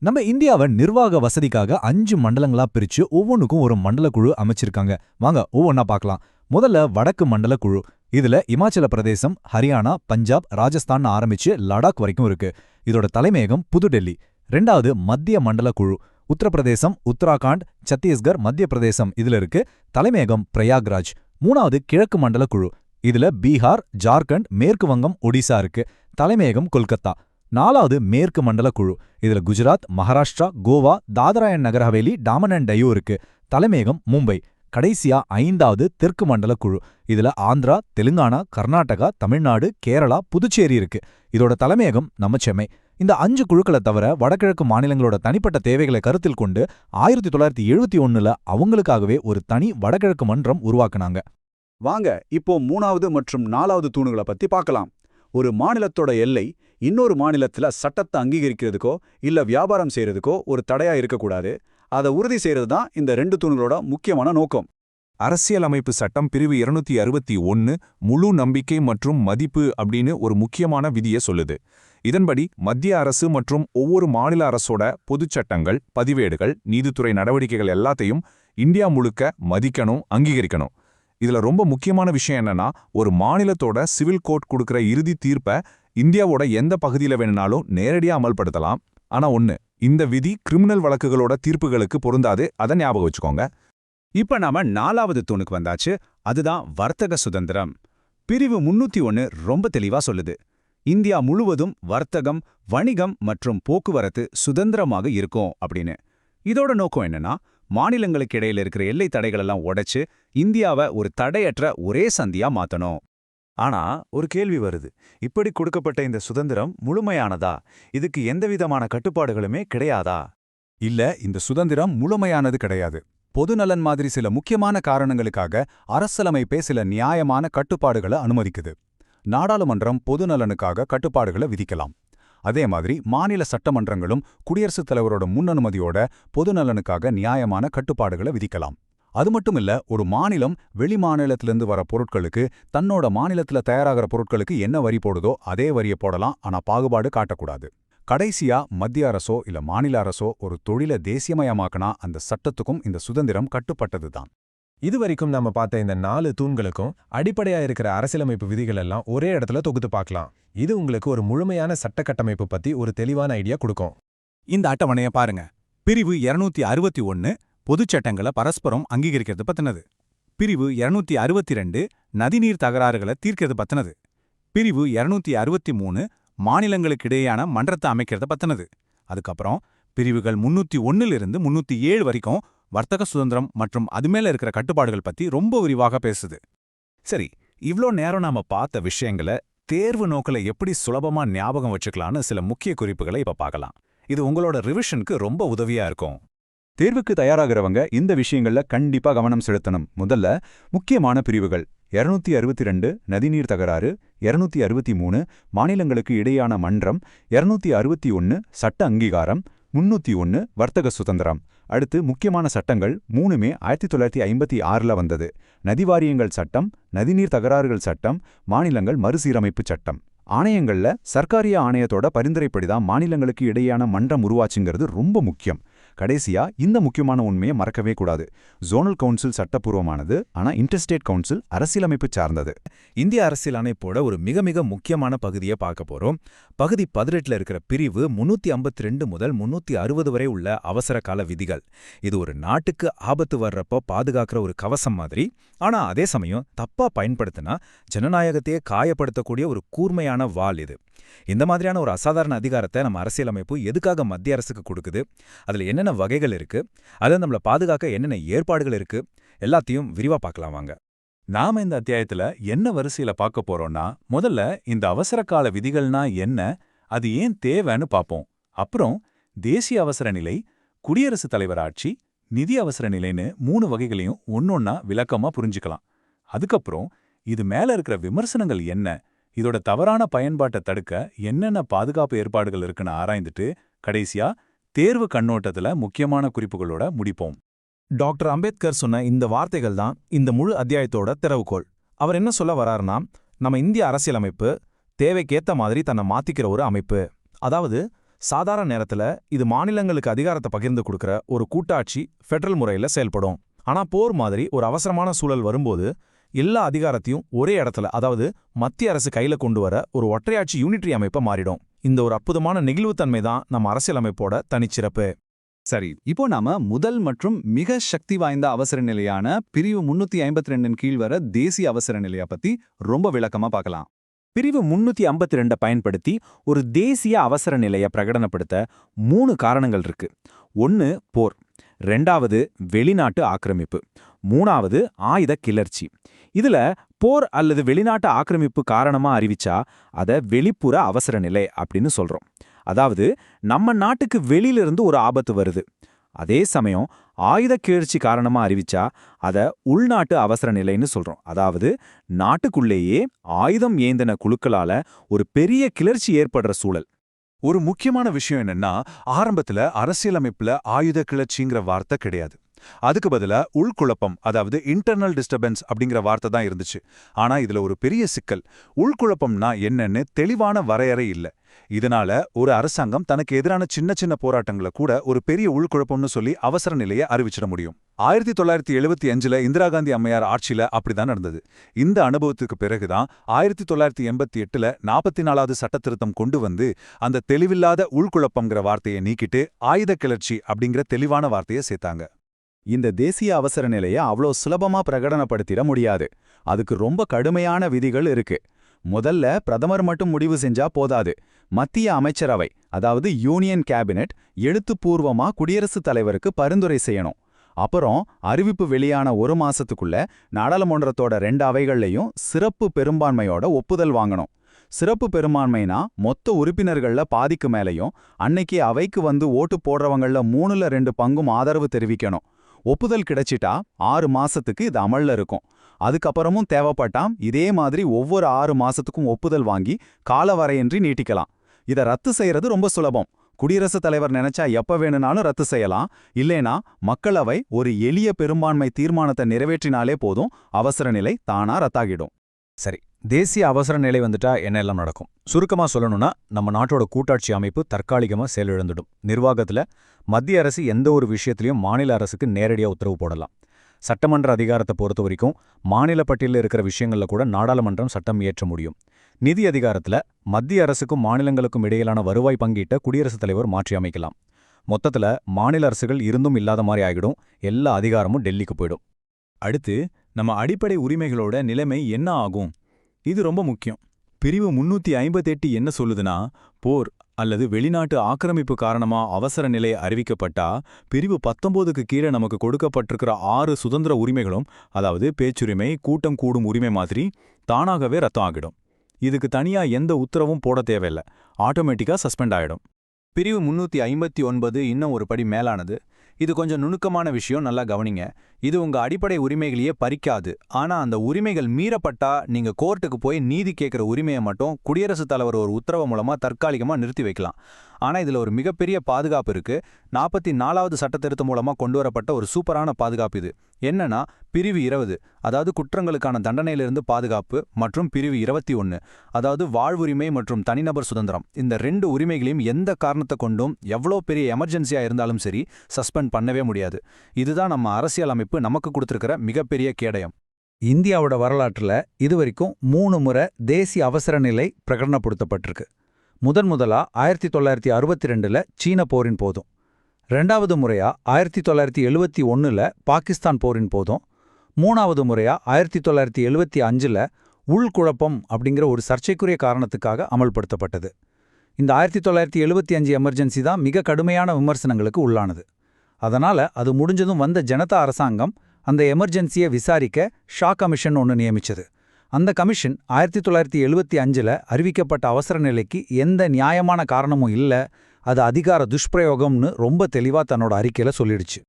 நம்ம இந்தியாவை நிர்வாக வசதிக்காக 5 மண்டலங்களா பிரிச்சு ஒவ்வொன்றுக்கும் ஒரு மண்டல குழு அமைச்சிருக்காங்க. வாங்க ஒவ்வொன்னா பார்க்கலாம். முதல்ல வடக்கு மண்டல குழு. இதுல இமாச்சல பிரதேசம், ஹரியானா, பஞ்சாப், ராஜஸ்தான் ஆரம்பிச்சு லடாக் வரைக்கும் இருக்கு. இதோட தலைமையகம் புதுடெல்லி. 2வது மத்திய மண்டல குழு. உத்தரப்பிரதேசம், உத்தராகண்ட், சத்தீஸ்கர், மத்திய பிரதேசம் இதுல இருக்கு. தலைமையகம் பிரயாக்ராஜ். 3வது கிழக்கு மண்டல குழு. இதுல பீகார், ஜார்க்கண்ட், மேற்கு வங்கம், ஒடிசா இருக்கு. தலைமையகம் கொல்கத்தா. 4வது மேற்கு மண்டல குழு. இதுல குஜராத், மகாராஷ்டிரா, கோவா, தாதரா அண்ட் நகர் ஹவேலி, டாமன் அண்ட் டையூ இருக்கு. தலைமையகம் மும்பை. கடைசியா 5வது தெற்கு மண்டல குழு. இதுல ஆந்திரா, தெலுங்கானா, கர்நாடகா, தமிழ்நாடு, கேரளா, புதுச்சேரி இருக்கு. இதோட தலைமையகம் நம்ம சென்னை. இந்த 5 குழுக்களை தவிர வடகிழக்கு மாநிலங்களோட தனிப்பட்ட தேவைகளை கருத்தில் கொண்டு 1971 அவங்களுக்காகவே ஒரு தனி வடகிழக்கு மன்றம் உருவாக்குனாங்க. வாங்க இப்போ 3வது மற்றும் 4வது தூணுகளை பத்தி பார்க்கலாம். ஒரு மாநிலத்தோட எல்லை இன்னொரு மாநிலத்துல சட்டத்தை அங்கீகரிக்கிறதுக்கோ இல்ல வியாபாரம் செய்யறதுக்கோ ஒரு தடையா இருக்கக்கூடாது. அதை உறுதி செய்யறது தான் இந்த 2 தூண்களோட முக்கியமான நோக்கம். அரசியலமைப்பு சட்டம் பிரிவு 261 முழு நம்பிக்கை மற்றும் மதிப்பு அப்படின்னு ஒரு முக்கியமான விதியை சொல்லுது. இதன்படி மத்திய அரசு மற்றும் ஒவ்வொரு மாநில அரசோட பொதுச் சட்டங்கள், பதிவேடுகள், நீதித்துறை நடவடிக்கைகள் எல்லாத்தையும் இந்தியா முழுக்க மதிக்கணும், அங்கீகரிக்கணும். இதுல ரொம்ப முக்கியமான விஷயம் என்னன்னா, ஒரு மாநிலத்தோட சிவில் கோர்ட் கொடுக்கிற இறுதி தீர்ப்பை இந்தியாவோட எந்த பகுதியில வேணும்னாலும் நேரடியா அமல்படுத்தலாம். ஆனா இந்த விதி கிரிமினல் வழக்குகளோட தீர்ப்புகளுக்கு பொருந்தாது. அதை ஞாபகம் வச்சுக்கோங்க. இப்ப நாம 4வது தூணுக்கு வந்தாச்சு. அதுதான் வர்த்தக சுதந்திரம். பிரிவு 301 ரொம்ப தெளிவா சொல்லுது. இந்தியா முழுவதும் வர்த்தகம், வணிகம் மற்றும் போக்குவரத்து சுதந்திரமாக இருக்கும் அப்படின்னு. இதோட நோக்கம் என்னன்னா, மாநிலங்களுக்கு இடையில இருக்கிற எல்லை தடைகளெல்லாம் உடைச்சு இந்தியாவை ஒரு தடையற்ற ஒரே சந்தியா மாத்தணும். ஆனா ஒரு கேள்வி வருது. இப்படி கொடுக்கப்பட்ட இந்த சுதந்திரம் முழுமையானதா? இதுக்கு எந்தவிதமான கட்டுப்பாடுகளுமே கிடையாதா? இல்ல, இந்த சுதந்திரம் முழுமையானது கிடையாது. பொதுநலன் மாதிரி சில முக்கியமான காரணங்களுக்காக அரசியலமைப்பே சில நியாயமான கட்டுப்பாடுகளை அனுமதிக்குது. நாடாளுமன்றம் பொதுநலனுக்காக கட்டுப்பாடுகளை விதிக்கலாம். அதே மாதிரி மாநில சட்டமன்றங்களும் குடியரசுத் தலைவரோட முன்னனுமதியோட பொதுநலனுக்காக நியாயமான கட்டுப்பாடுகளை விதிக்கலாம். அது மட்டும் இல்ல, ஒரு மாநிலம் வெளி மாநிலத்திலிருந்து வர பொருட்களுக்கு தன்னோட மாநிலத்துல தயாராகிற பொருட்களுக்கு என்ன வரி போடுதோ அதே வரியை போடலாம். ஆனா பாகுபாடு காட்டக்கூடாது. கடைசியா மத்திய அரசோ இல்ல மாநில அரசோ ஒரு தொழிலை தேசியமயமாக்கினா அந்த சட்டத்துக்கும் இந்த சுதந்திரம் கட்டுப்பட்டதுதான். இதுவரைக்கும் நம்ம பார்த்த இந்த 4 தூண்களுக்கும் அடிப்படையா இருக்கிற அரசியலமைப்பு விதிகள் எல்லாம் ஒரே இடத்துல தொகுத்து பார்க்கலாம். இது உங்களுக்கு ஒரு முழுமையான சட்ட கட்டமைப்பு பத்தி ஒரு தெளிவான ஐடியா கொடுக்கும். இந்த அட்டவணையை பாருங்க. பிரிவு 261 பொதுச் சட்டங்களை பரஸ்பரம் அங்கீகரிக்கிறது பத்தினது. பிரிவு 262 நதிநீர் தகராறுகளை தீர்க்கிறது பத்தினது. பிரிவு 263 மாநிலங்களுக்கிடையேயான மன்றத்தை அமைக்கிறத பத்தினது. அதுக்கப்புறம் பிரிவுகள் 301 307 வரைக்கும் வர்த்தக சுதந்திரம் மற்றும் அது மேல இருக்கிற கட்டுப்பாடுகள் பத்தி ரொம்ப விரிவாக பேசுது. சரி, இவ்ளோ நேரம் நாம பார்த்த விஷயங்களை தேர்வு நோக்கில எப்படி சுலபமா ஞாபகம் வச்சுக்கலான்னு சில முக்கிய குறிப்புகளை இப்ப பார்க்கலாம். இது உங்களோட ரிவிஷனுக்கு ரொம்ப உதவியா இருக்கும். தேர்வுக்கு தயாராகிறவங்க இந்த விஷயங்கள்ல கண்டிப்பா கவனம் செலுத்தணும். முதல்ல முக்கியமான பிரிவுகள் 262 நதிநீர் தகராறு, 263 மாநிலங்களுக்கு இடையான மன்றம், 261 சட்ட அங்கீகாரம், 301 வர்த்தக சுதந்திரம். அடுத்து முக்கியமான சட்டங்கள் 3மே 1956ல வந்தது. நதிவாரியங்கள் சட்டம், நதிநீர் தகராறுகள் சட்டம், மாநிலங்கள் மறுசீரமைப்பு சட்டம். ஆணையங்கள்ல சர்க்காரிய ஆணையத்தோட பரிந்துரைப்படிதான் மாநிலங்களுக்கு இடையான மன்றம் உருவாச்சுங்கிறது ரொம்ப முக்கியம். கடைசியா இந்த முக்கியமான உண்மையை மறக்கவே கூடாது. ஜோனல் கவுன்சில் சட்டப்பூர்வமானது, ஆனா இன்டர்ஸ்டேட் கவுன்சில் அரசியலமைப்பு சார்ந்தது. இந்திய அரசியல் அமைப்போட ஒரு மிக மிக முக்கியமான பகுதியை பார்க்க போறோம். பகுதி 18ல இருக்கிற பிரிவு 352 முதல் 360 வரை உள்ள அவசர கால விதிகள். இது ஒரு நாட்டுக்கு ஆபத்து வர்றப்போ பாதுகாக்கிற ஒரு கவசம் மாதிரி. ஆனா அதே சமயம் தப்பா பயன்படுத்தினா ஜனநாயகத்தையே காயப்படுத்தக்கூடிய ஒரு கூர்மையான வாள் இது. இந்த மாதிரியான ஒரு அசாதாரண அதிகாரத்தை நம்ம அரசியலமைப்பு எதுக்காக மத்திய அரசுக்கு கொடுக்குது, அதுல என்னென்ன வகைகள் இருக்கு, அதை நம்மளை பாதுகாக்க என்னென்ன ஏற்பாடுகள் இருக்கு, எல்லாத்தையும் விரிவா பார்க்கலாம் வாங்க. நாம இந்த அத்தியாயத்துல என்ன வரிசையில பார்க்க போறோம்னா, முதல்ல இந்த அவசர கால விதிகள்னா என்ன, அது ஏன் தேவைன்னு பார்ப்போம். அப்புறம் தேசிய அவசர நிலை, குடியரசுத் தலைவர் ஆட்சி, நிதி அவசர நிலைன்னு 3 வகைகளையும் ஒன்னொன்னா விளக்கமா புரிஞ்சுக்கலாம். அதுக்கப்புறம் இது மேல இருக்கிற விமர்சனங்கள் என்ன, இதோட தவறான பயன்பாட்டை தடுக்க என்னென்ன பாதுகாப்பு ஏற்பாடுகள் இருக்குன்னு ஆராய்ந்துட்டு கடைசியா தேர்வு கண்ணோட்டத்துல முக்கியமான குறிப்புகளோட முடிப்போம். டாக்டர் அம்பேத்கர் சொன்ன இந்த வார்த்தைகள் தான் இந்த முழு அத்தியாயத்தோட திறவுகோல். அவர் என்ன சொல்ல வராருன்னா, நம்ம இந்திய அரசியலமைப்பு தேவைக்கேத்த மாதிரி தன்னை மாத்திக்கிற ஒரு அமைப்பு. அதாவது சாதாரண நேரத்துல இது மாநிலங்களுக்கு அதிகாரத்தை பகிர்ந்து கொடுக்கிற ஒரு கூட்டாட்சி ஃபெடரல் முறையில செயல்படும். ஆனா போர் மாதிரி ஒரு அவசரமான சூழல் வரும்போது எல்லா அதிகாரத்தையும் ஒரே இடத்துல, அதாவது மத்திய அரசு கையில கொண்டு வர ஒரு ஒற்றையாட்சி யூனிட்ரி அமைப்பை மாறிடும். இந்த ஒரு அற்புதமான நெகிழ்வுத்தன்மை தான் நம்ம அரசியலமைப்போட தனிச்சிறப்பு. சரி, இப்போ நாம முதல் மற்றும் மிக சக்தி வாய்ந்த அவசர நிலையான பிரிவு 352 கீழ் வர தேசிய அவசர நிலையை பத்தி ரொம்ப விளக்கமா பார்க்கலாம். பிரிவு 352 பயன்படுத்தி ஒரு தேசிய அவசர நிலையை பிரகடனப்படுத்த 3 காரணங்கள் இருக்கு. 1 போர், 2வது வெளிநாட்டு ஆக்கிரமிப்பு, 3வது ஆயுத கிளர்ச்சி. இதுல போர் அல்லது வெளிநாட்டு ஆக்கிரமிப்பு காரணமா அறிவிச்சா அத வெளிப்புற அவசர நிலை அப்படின்னு சொல்றோம். அதாவது நம்ம நாட்டுக்கு வெளியிலிருந்து ஒரு ஆபத்து வருது. அதே சமயம் ஆயுத கிளர்ச்சி காரணமா அறிவிச்சா அத உள்நாட்டு அவசர நிலைன்னு சொல்றோம். அதாவது நாட்டுக்குள்ளேயே ஆயுதம் ஏந்தின குழுக்களால ஒரு பெரிய கிளர்ச்சி ஏற்படுற சூழல். ஒரு முக்கியமான விஷயம் என்னன்னா, ஆரம்பத்துல அரசியலமைப்புல ஆயுத கிளர்ச்சிங்கிற வார்த்தை கிடையாது. அதுக்கு பதிலா உள்குழப்பம், அதாவது இன்டர்னல் டிஸ்டர்பன்ஸ் அப்படிங்கிற வார்த்தை தான் இருந்துச்சு. ஆனா இதுல ஒரு பெரிய சிக்கல். உள்குழப்பம்னா என்னன்னு தெளிவான வரையறை இல்ல. இதனால ஒரு அரசாங்கம் தனக்கு எதிரான சின்ன சின்ன போராட்டங்களை கூட ஒரு பெரிய உள்குழப்பம்னு சொல்லி அவசர நிலையை அறிவிச்சிட முடியும். 1975ல இந்திரா காந்தி அம்மையார் ஆட்சியில அப்படிதான் நடந்தது. இந்த அனுபவத்துக்கு பிறகுதான் 1988ல 44வது சட்டத்திருத்தம் கொண்டு வந்து அந்த தெளிவில்லாத உள்குழப்பம்ங்கிற வார்த்தையை நீக்கிட்டு ஆயுத கிளர்ச்சி அப்படிங்கிற தெளிவான வார்த்தையை சேர்த்தாங்க. இந்த தேசிய அவசர நிலையை அவ்வளோ சுலபமா பிரகடனப்படுத்திட முடியாது. அதுக்கு ரொம்ப கடுமையான விதிகள் இருக்கு. முதல்ல பிரதமர் மட்டும் முடிவு செஞ்சா போதாது. மத்திய அமைச்சரவை, அதாவது யூனியன் கேபினெட், எழுத்துப்பூர்வமா குடியரசுத் தலைவருக்கு பரிந்துரை செய்யணும். அப்புறம் அறிவிப்பு வெளியான 1 மாசத்துக்குள்ள நாடாளுமன்றத்தோட 2 அவைகள்லையும் சிறப்பு பெரும்பான்மையோட ஒப்புதல் வாங்கணும். சிறப்பு பெரும்பான்மைனா மொத்த உறுப்பினர்கள்ல பாதிக்கு மேலையும் அன்னைக்கு அவைக்கு வந்து ஓட்டு போடுறவங்கள 3ல் 2 பங்கும் ஆதரவு தெரிவிக்கணும். ஒப்புதல் கிடைச்சிட்டா 6 மாசத்துக்கு இது அமல்ல இருக்கும். அதுக்கப்புறமும் தேவைப்பட்டாம் இதே மாதிரி ஒவ்வொரு 6 மாசத்துக்கும் ஒப்புதல் வாங்கி காலவரையின்றி நீட்டிக்கலாம். இதை ரத்து செய்யறது ரொம்ப சுலபம். குடியரசுத் தலைவர் நினைச்சா எப்ப வேணும்னாலும் ரத்து செய்யலாம். இல்லைனா மக்களவை ஒரு எளிய பெரும்பான்மை தீர்மானத்தை நிறைவேற்றினாலே போதும், அவசர நிலை தானா ரத்தாகிடும். சரி, தேசிய அவசர நிலை வந்துட்டா என்ன எல்லாம் நடக்கும்? சுருக்கமா சொல்லணும்னா, நம்ம நாட்டோட கூட்டாட்சி அமைப்பு தற்காலிகமா செயலிழந்துடும். நிர்வாகத்துல மத்திய அரசு எந்த ஒரு விஷயத்திலையும் மாநில அரசுக்கு நேரடியா உத்தரவு போடலாம். சட்டமன்ற அதிகாரத்தை பொறுத்த வரைக்கும் மாநில பட்டியலில் இருக்கிற விஷயங்கள்ல கூட நாடாளுமன்றம் சட்டம் இயற்ற முடியும். நிதி அதிகாரத்துல மத்திய அரசுக்கும் மாநிலங்களுக்கும் இடையிலான வருவாய் பங்கீட்டை குடியரசுத் தலைவர் மாற்றி அமைக்கலாம். மொத்தத்துல மாநில அரசுகள் இருந்தும் இல்லாத மாதிரி ஆகிடும், எல்லா அதிகாரமும் டெல்லிக்கு போயிடும். அடுத்து நம்ம அடிப்படை உரிமைகளோட நிலைமை என்ன ஆகும்? இது ரொம்ப முக்கியம். பிரிவு 358 என்ன சொல்லுதுன்னா, போர் அல்லது வெளிநாட்டு ஆக்கிரமிப்பு காரணமா அவசர நிலை அறிவிக்கப்பட்டா பிரிவு 19க்கு கீழே நமக்கு கொடுக்கப்பட்டிருக்கிற 6 சுதந்திர உரிமைகளும், அதாவது பேச்சுரிமை, கூட்டம் கூடும் உரிமை மாதிரி தானாகவே ரத்தம் ஆகிடும். இதுக்கு தனியா எந்த உத்தரவும் போட தேவையில்லை, ஆட்டோமேட்டிக்கா சஸ்பெண்ட் ஆயிடும். பிரிவு 359 இன்னும் ஒரு படி மேலானது. இது கொஞ்சம் நுணுக்கமான விஷயம், நல்லா கவனிங்க. இது உங்க அடிப்படை உரிமைகளையே பறிக்காது. ஆனா அந்த உரிமைகள் மீறப்பட்டா நீங்க கோர்ட்டுக்கு போய் நீதி கேட்கிற உரிமையை மட்டும் குடியரசுத் தலைவர் ஒரு உத்தரவு மூலமா தற்காலிகமா நிறுத்தி வைக்கலாம். ஆனா இதுல ஒரு மிகப்பெரிய பாதுகாப்பு இருக்கு. 44வது சட்டத்திருத்தம் மூலமா கொண்டு வரப்பட்ட ஒரு சூப்பரான பாதுகாப்பு இது. என்னன்னா பிரிவு 20, அதாவது குற்றங்களுக்கான தண்டனையிலிருந்து பாதுகாப்பு, மற்றும் பிரிவு 21, அதாவது வாழ்வுரிமை மற்றும் தனிநபர் சுதந்திரம். இந்த 2 உரிமைகளையும் எந்த காரணத்தை கொண்டும் எவ்வளோ பெரிய எமர்ஜென்சியா இருந்தாலும் சரி சஸ்பெண்ட் பண்ணவே முடியாது. இதுதான் நம்ம அரசியல் அமைப்பு நமக்கு கொடுத்திருக்கிற மிகப்பெரிய கேடயம். இந்தியாவோட வரலாற்றுல இதுவரைக்கும் 3 முறை தேசிய அவசர நிலை பிரகடனப்படுத்தப்பட்டிருக்கு. முதலா 1962ல சீன போரின் போதும், 2வது முறையா 1971ல பாகிஸ்தான் போரின் போதும், 3வது முறையா 1975ல உள்குழப்பம் அப்படிங்கிற ஒரு சர்ச்சைக்குரிய காரணத்துக்காக அமல்படுத்தப்பட்டது. இந்த 1975 எமர்ஜென்சி தான் மிக கடுமையான விமர்சனங்களுக்கு உள்ளானது. அதனால அது முடிஞ்சதும் வந்த ஜனதா அரசாங்கம் அந்த எமர்ஜென்சியை விசாரிக்க ஷா கமிஷன் ஒன்று நியமிச்சது. அந்த கமிஷன் 1975ல அறிவிக்கப்பட்ட அவசர நிலைக்கு எந்த நியாயமான காரணமும் இல்ல, அது அதிகார துஷ்பிரயோகம்னு ரொம்ப தெளிவா தன்னோட அறிக்கையில சொல்லிடுச்சு.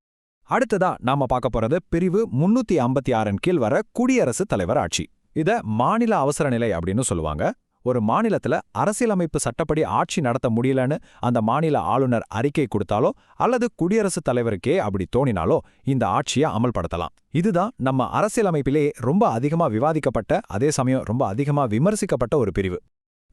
அடுத்ததா நாம பார்க்க போறது பிரிவு 356 கீழ் வர குடியரசுத் தலைவர் ஆட்சி. இத மாநில அவசர நிலை அப்படின்னு சொல்லுவாங்க. ஒரு மாநிலத்துல அரசியலமைப்பு சட்டப்படி ஆட்சி நடத்த முடியலன்னு அந்த மாநில ஆளுநர் அறிக்கை கொடுத்தாலோ அல்லது குடியரசுத் தலைவருக்கே அப்படி தோணினாலோ இந்த ஆட்சியை அமல்படுத்தலாம். இதுதான் நம்ம அரசியலமைப்பிலே ரொம்ப அதிகமா விவாதிக்கப்பட்ட, அதே சமயம் ரொம்ப அதிகமா விமர்சிக்கப்பட்ட ஒரு பிரிவு.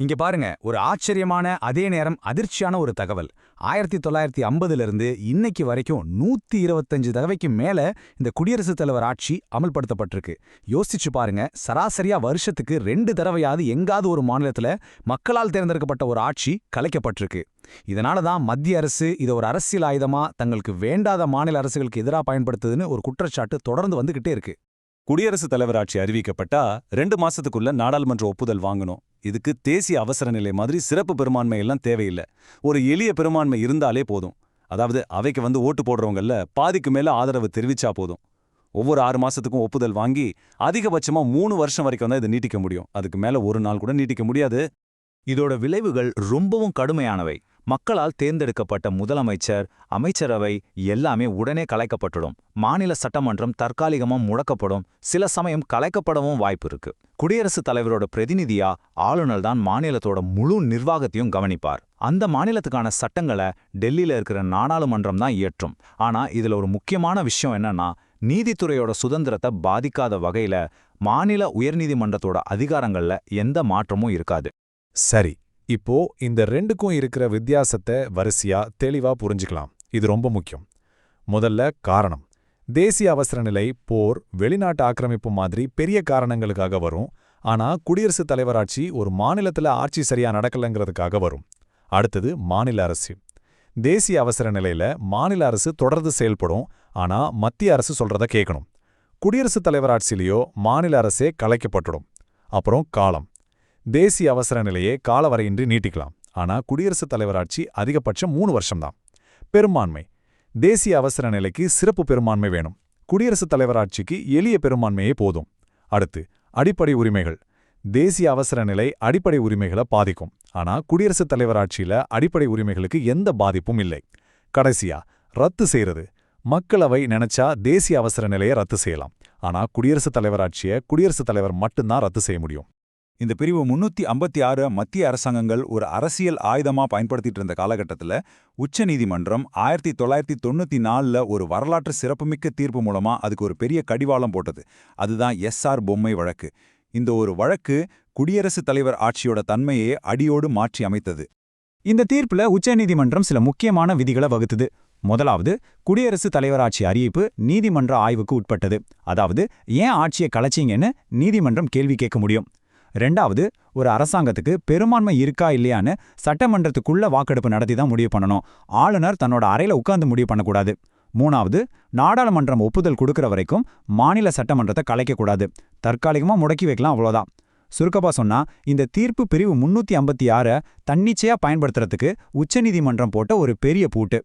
இங்க பாருங்க, ஒரு ஆச்சரியமான அதே நேரம் அதிர்ச்சியான ஒரு தகவல். 1950லிருந்து இன்னைக்கு வரைக்கும் 125 தடவைக்கு மேல இந்த குடியரசுத் தலைவர் ஆட்சி அமல்படுத்தப்பட்டிருக்கு. யோசிச்சு பாருங்க, சராசரியா வருஷத்துக்கு 2 தடவையாவது எங்காவது ஒரு மாநிலத்துல மக்களால் தேர்ந்தெடுக்கப்பட்ட ஒரு ஆட்சி கலைக்கப்பட்டிருக்கு. இதனால தான் மத்திய அரசு இதை ஒரு அரசியல் ஆயுதமா தங்களுக்கு வேண்டாத மாநில அரசுகளுக்கு எதிராக பயன்படுத்துதுன்னு ஒரு குற்றச்சாட்டு தொடர்ந்து வந்துகிட்டே இருக்கு. குடியரசுத் தலைவர் ஆட்சி அறிவிக்கப்பட்டா 2 மாசத்துக்குள்ள நாடாளுமன்ற ஒப்புதல் வாங்கணும். இதுக்கு தேசிய அவசர நிலை மாதிரி சிறப்பு பெரும்பான்மை எல்லாம் தேவையில்லை. ஒரு எளிய பெரும்பான்மை இருந்தாலே போதும். அதாவது அவைக்கு வந்து ஓட்டு போடுறவங்கல்ல பாதிக்கு மேல ஆதரவு தெரிவிச்சா போதும். ஒவ்வொரு 6 மாசத்துக்கும் ஒப்புதல் வாங்கி அதிகபட்சமா 3 வருஷம் வரைக்கும் தான் இதை நீட்டிக்க முடியும். அதுக்கு மேல ஒரு நாள் கூட நீட்டிக்க முடியாது. இதோட விளைவுகள் ரொம்பவும் கடுமையானவை. மக்களால் தேர்ந்தெடுக்கப்பட்ட முதலமைச்சர், அமைச்சரவை எல்லாமே உடனே கலைக்கப்பட்டுடும். மாநில சட்டமன்றம் தற்காலிகமா முடக்கப்படும். சில சமயம் கலைக்கப்படவும் வாய்ப்பு இருக்கு. குடியரசுத் தலைவரோட பிரதிநிதியா ஆளுநர் தான் மாநிலத்தோட முழு நிர்வாகத்தையும் கவனிப்பார். அந்த மாநிலத்துக்கான சட்டங்களை டெல்லியில இருக்கிற நாடாளுமன்றம் தான் இயற்றும். ஆனா இதுல ஒரு முக்கியமான விஷயம் என்னன்னா, நீதித்துறையோட சுதந்திரத்தை பாதிக்காத வகையில மாநில உயர்நீதிமன்றத்தோட அதிகாரங்கள்ல எந்த மாற்றமும் இருக்காது. சரி, இப்போ இந்த 2க்கும் இருக்கிற வித்தியாசத்தை வரிசையா தெளிவா புரிஞ்சுக்கலாம். இது ரொம்ப முக்கியம். முதல்ல காரணம். தேசிய அவசர நிலை, போர், வெளிநாட்டு ஆக்கிரமிப்பு மாதிரி பெரிய காரணங்களுக்காக வரும். ஆனா குடியரசுத் தலைவர் ஆட்சி ஒரு மாநிலத்துல ஆட்சி சரியா நடக்கலங்கிறதுக்காக வரும். அடுத்தது மாநில அரசு. தேசிய அவசர நிலையில மாநில அரசு தொடர்ந்து செயல்படும். ஆனா மத்திய அரசு சொல்றத கேட்கணும். குடியரசுத் தலைவர் ஆட்சியிலேயோ மாநில அரசே கலைக்கப்பட்டுடும். அப்புறம் காலம். தேசிய அவசர நிலையே காலவரையின்றி நீட்டிக்கலாம். ஆனா குடியரசுத் தலைவர் ஆட்சி அதிகபட்சம் 3 வருஷம்தான். பெரும்பான்மை. தேசிய அவசர நிலைக்கு சிறப்பு பெரும்பான்மை வேணும். குடியரசுத் தலைவர் ஆட்சிக்கு எளிய பெரும்பான்மையே போதும். அடுத்து அடிப்படை உரிமைகள். தேசிய அவசர நிலை அடிப்படை உரிமைகளை பாதிக்கும். ஆனா குடியரசுத் தலைவர் ஆட்சியில அடிப்படை உரிமைகளுக்கு எந்த பாதிப்பும் இல்லை. கடைசியா ரத்து செய்யறது. மக்களவை நினைச்சா தேசிய அவசர நிலையை ரத்து செய்யலாம். ஆனா குடியரசுத் தலைவர் ஆட்சியை குடியரசுத் தலைவர் மட்டும்தான் ரத்து செய்ய முடியும். இந்த பிரிவு 356 மத்திய அரசாங்கங்கள் ஒரு அரசியல் ஆயுதமா பயன்படுத்திட்டு இருந்த காலகட்டத்தில் உச்சநீதிமன்றம் 1994ல் ஒரு வரலாற்று சிறப்புமிக்க தீர்ப்பு மூலமா அதுக்கு ஒரு பெரிய கடிவாளம் போட்டது. அதுதான் எஸ்ஆர் பொம்மை வழக்கு. இந்த ஒரு வழக்கு குடியரசுத் தலைவர் ஆட்சியோட தன்மையே அடியோடு மாற்றி அமைத்தது. இந்த தீர்ப்புல உச்சநீதிமன்றம் சில முக்கியமான விதிகளை வகுத்துது. முதலாவது, குடியரசுத் தலைவராட்சி அறிவிப்பு நீதிமன்ற ஆய்வுக்கு உட்பட்டது. அதாவது ஏன் ஆட்சியை கலைச்சிங்கன்னு நீதிமன்றம் கேள்வி கேட்க முடியும். ரெண்டாவது, ஒரு அரசாங்கத்துக்கு பெரும்பான்மை இருக்கா இல்லையான்னு சட்டமன்றத்துக்குள்ள வாக்கெடுப்பு நடத்தி தான் முடிவு பண்ணணும். ஆளுநர் தன்னோட அறையில உட்கார்ந்து முடிவு பண்ணக்கூடாது. மூணாவது, நாடாளுமன்றம் ஒப்புதல் கொடுக்கற வரைக்கும் மாநில சட்டமன்றத்தை கலைக்கக்கூடாது. தற்காலிகமா முடக்கி வைக்கலாம், அவ்வளோதான். சுருக்கமா சொன்னா, இந்த தீர்ப்பு பிரிவு 356 தன்னிச்சையா பயன்படுத்துறதுக்கு உச்சநீதிமன்றம் போட்ட ஒரு பெரிய பூட்டு.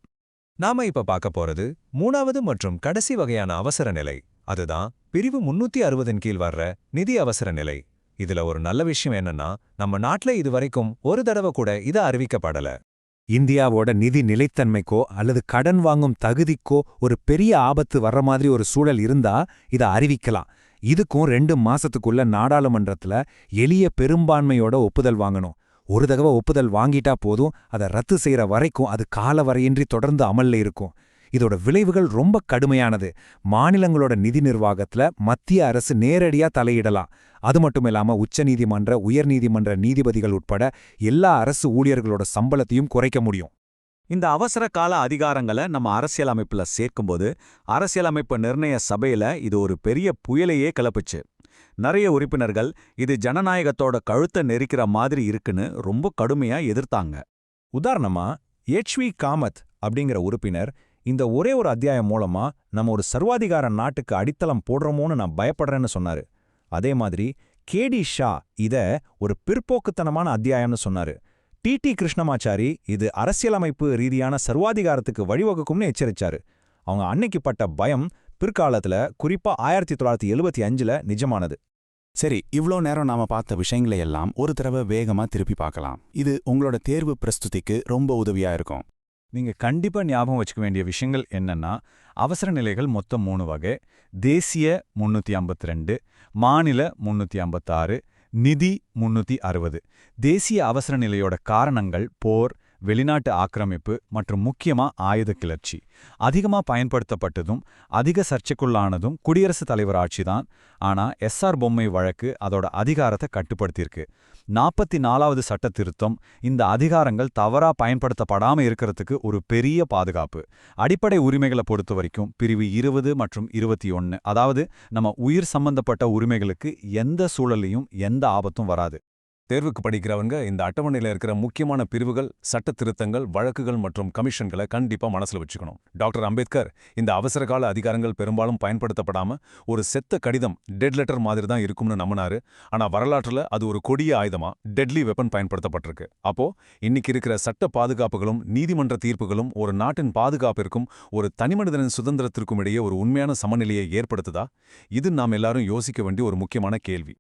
நாம இப்ப பார்க்க போறது 3வது மற்றும் கடைசி வகையான அவசர நிலை. அதுதான் பிரிவு 360 கீழ் வர்ற நிதி அவசர நிலை. இதுல ஒரு நல்ல விஷயம் என்னன்னா, நம்ம நாட்டுல இதுவரைக்கும் ஒரு தடவை கூட இது அறிவிக்கப்படல. இந்தியாவோட நிதி நிலைத்தன்மைக்கோ அல்லது கடன் வாங்கும் தகுதிக்கோ ஒரு பெரிய ஆபத்து வர்ற மாதிரி ஒரு சூழல் இருந்தா இதை அறிவிக்கலாம். இதுக்கும் 2 மாசத்துக்குள்ள நாடாளுமன்றத்துல எளிய பெரும்பான்மையோட ஒப்புதல் வாங்கணும். ஒரு தடவை ஒப்புதல் வாங்கிட்டா போதும், அதை ரத்து செய்யற வரைக்கும் அது காலவரையின்றி தொடர்ந்து அமல்ல இருக்கும். இதோட விளைவுகள் ரொம்ப கடுமையானது. மாநிலங்களோட நிதி நிர்வாகத்துல மத்திய அரசு நேரடியா தலையிடலாம். அது மட்டுமில்லாம உச்சநீதிமன்ற, உயர்நீதிமன்ற நீதிபதிகள் உட்பட எல்லா அரசு ஊழியர்களோட சம்பளத்தையும் குறைக்க முடியும். இந்த அவசர கால அதிகாரங்களை நம்ம அரசியலமைப்புல சேர்க்கும்போது அரசியலமைப்பு நிர்ணய சபையில இது ஒரு பெரிய புயலையே கிளப்புச்சு. நிறைய உறுப்பினர்கள் இது ஜனநாயகத்தோட கழுத்தை நெரிக்கிற மாதிரி இருக்குன்னு ரொம்ப கடுமையா எதிர்த்தாங்க. உதாரணமா, HV காமத் அப்படிங்கிற உறுப்பினர், இந்த ஒரே ஒரு அத்தியாயம் மூலமா நம்ம ஒரு சர்வாதிகார நாட்டுக்கு அடித்தளம் போடுறோமோன்னு நான் பயப்படுறேன்னு சொன்னாரு. அதே மாதிரி KD ஷா இத ஒரு பிற்போக்குத்தனமான அத்தியாயம்னு சொன்னாரு. TT கிருஷ்ணமாச்சாரி இது அரசியலமைப்பு ரீதியான சர்வாதிகாரத்துக்கு வழிவகுக்கும்னு எச்சரிச்சாரு. அவங்க அன்னைக்கு பட்ட பயம் பிற்காலத்துல, குறிப்பா 1975ல நிஜமானது. சரி, இவ்ளோ நேரம் நாம பார்த்த விஷயங்களை எல்லாம் ஒரு தடவை வேகமா திருப்பி பார்க்கலாம். இது உங்களோட தேர்வு பிரஸ்துதிக்கு ரொம்ப உதவியா இருக்கும். நீங்க கண்டிப்பா ஞாபகம் வச்சுக்க வேண்டிய விஷயங்கள் என்னன்னா, அவசர நிலைகள் மொத்தம் 3 வகை. தேசிய 352, மாநில 356, நிதி 360. தேசிய அவசர நிலையோட காரணங்கள் போர், வெளிநாட்டு ஆக்கிரமிப்பு மற்றும் முக்கியமா ஆயுத கிளர்ச்சி. அதிகமா பயன்படுத்தப்பட்டதும் அதிக சர்ச்சைக்குள்ளானதும் குடியரசுத் தலைவர் ஆட்சிதான். ஆனா SR பொம்மை வழக்கு அதோட அதிகாரத்தை கட்டுப்படுத்தியிருக்கு. 44வது சட்ட திருத்தம் இந்த அதிகாரங்கள் தவறா பயன்படுத்தப்படாம இருக்கிறதுக்கு ஒரு பெரிய பாதுகாப்பு. அடிப்படை உரிமைகளை பொறுத்த வரைக்கும் பிரிவு 20 மற்றும் 21, அதாவது நம்ம உயிர் சம்பந்தப்பட்ட உரிமைகளுக்கு எந்த சூழலையும் எந்த ஆபத்தும் வராது. தேர்வுக்கு படிக்கிறவங்க இந்த அட்டவணையில் இருக்கிற முக்கியமான பிரிவுகள், சட்ட திருத்தங்கள், வழக்குகள் மற்றும் கமிஷன்களை கண்டிப்பா மனசுல வச்சுக்கணும். டாக்டர் அம்பேத்கர் இந்த அவசரகால அதிகாரங்கள் பெரும்பாலும் பயன்படுத்தப்படாம ஒரு செத்த கடிதம், டெட் லெட்டர் மாதிரி தான் இருக்கும்னு நம்பினாரு. ஆனா வரலாற்றுல அது ஒரு கொடிய ஆயுதமா, டெட்லி வெப்பன் பயன்படுத்தப்பட்டிருக்கு. அப்போ இன்னைக்கு இருக்கிற சட்ட பாதுகாப்புகளும் நீதிமன்ற தீர்ப்புகளும் ஒரு நாட்டின் பாதுகாப்பிற்கும் ஒரு தனிமனிதனின் சுதந்திரத்திற்கும் இடையே ஒரு உண்மையான சமநிலையை ஏற்படுத்துதா? இது நாம் எல்லாரும் யோசிக்க வேண்டிய ஒரு முக்கியமான கேள்வி.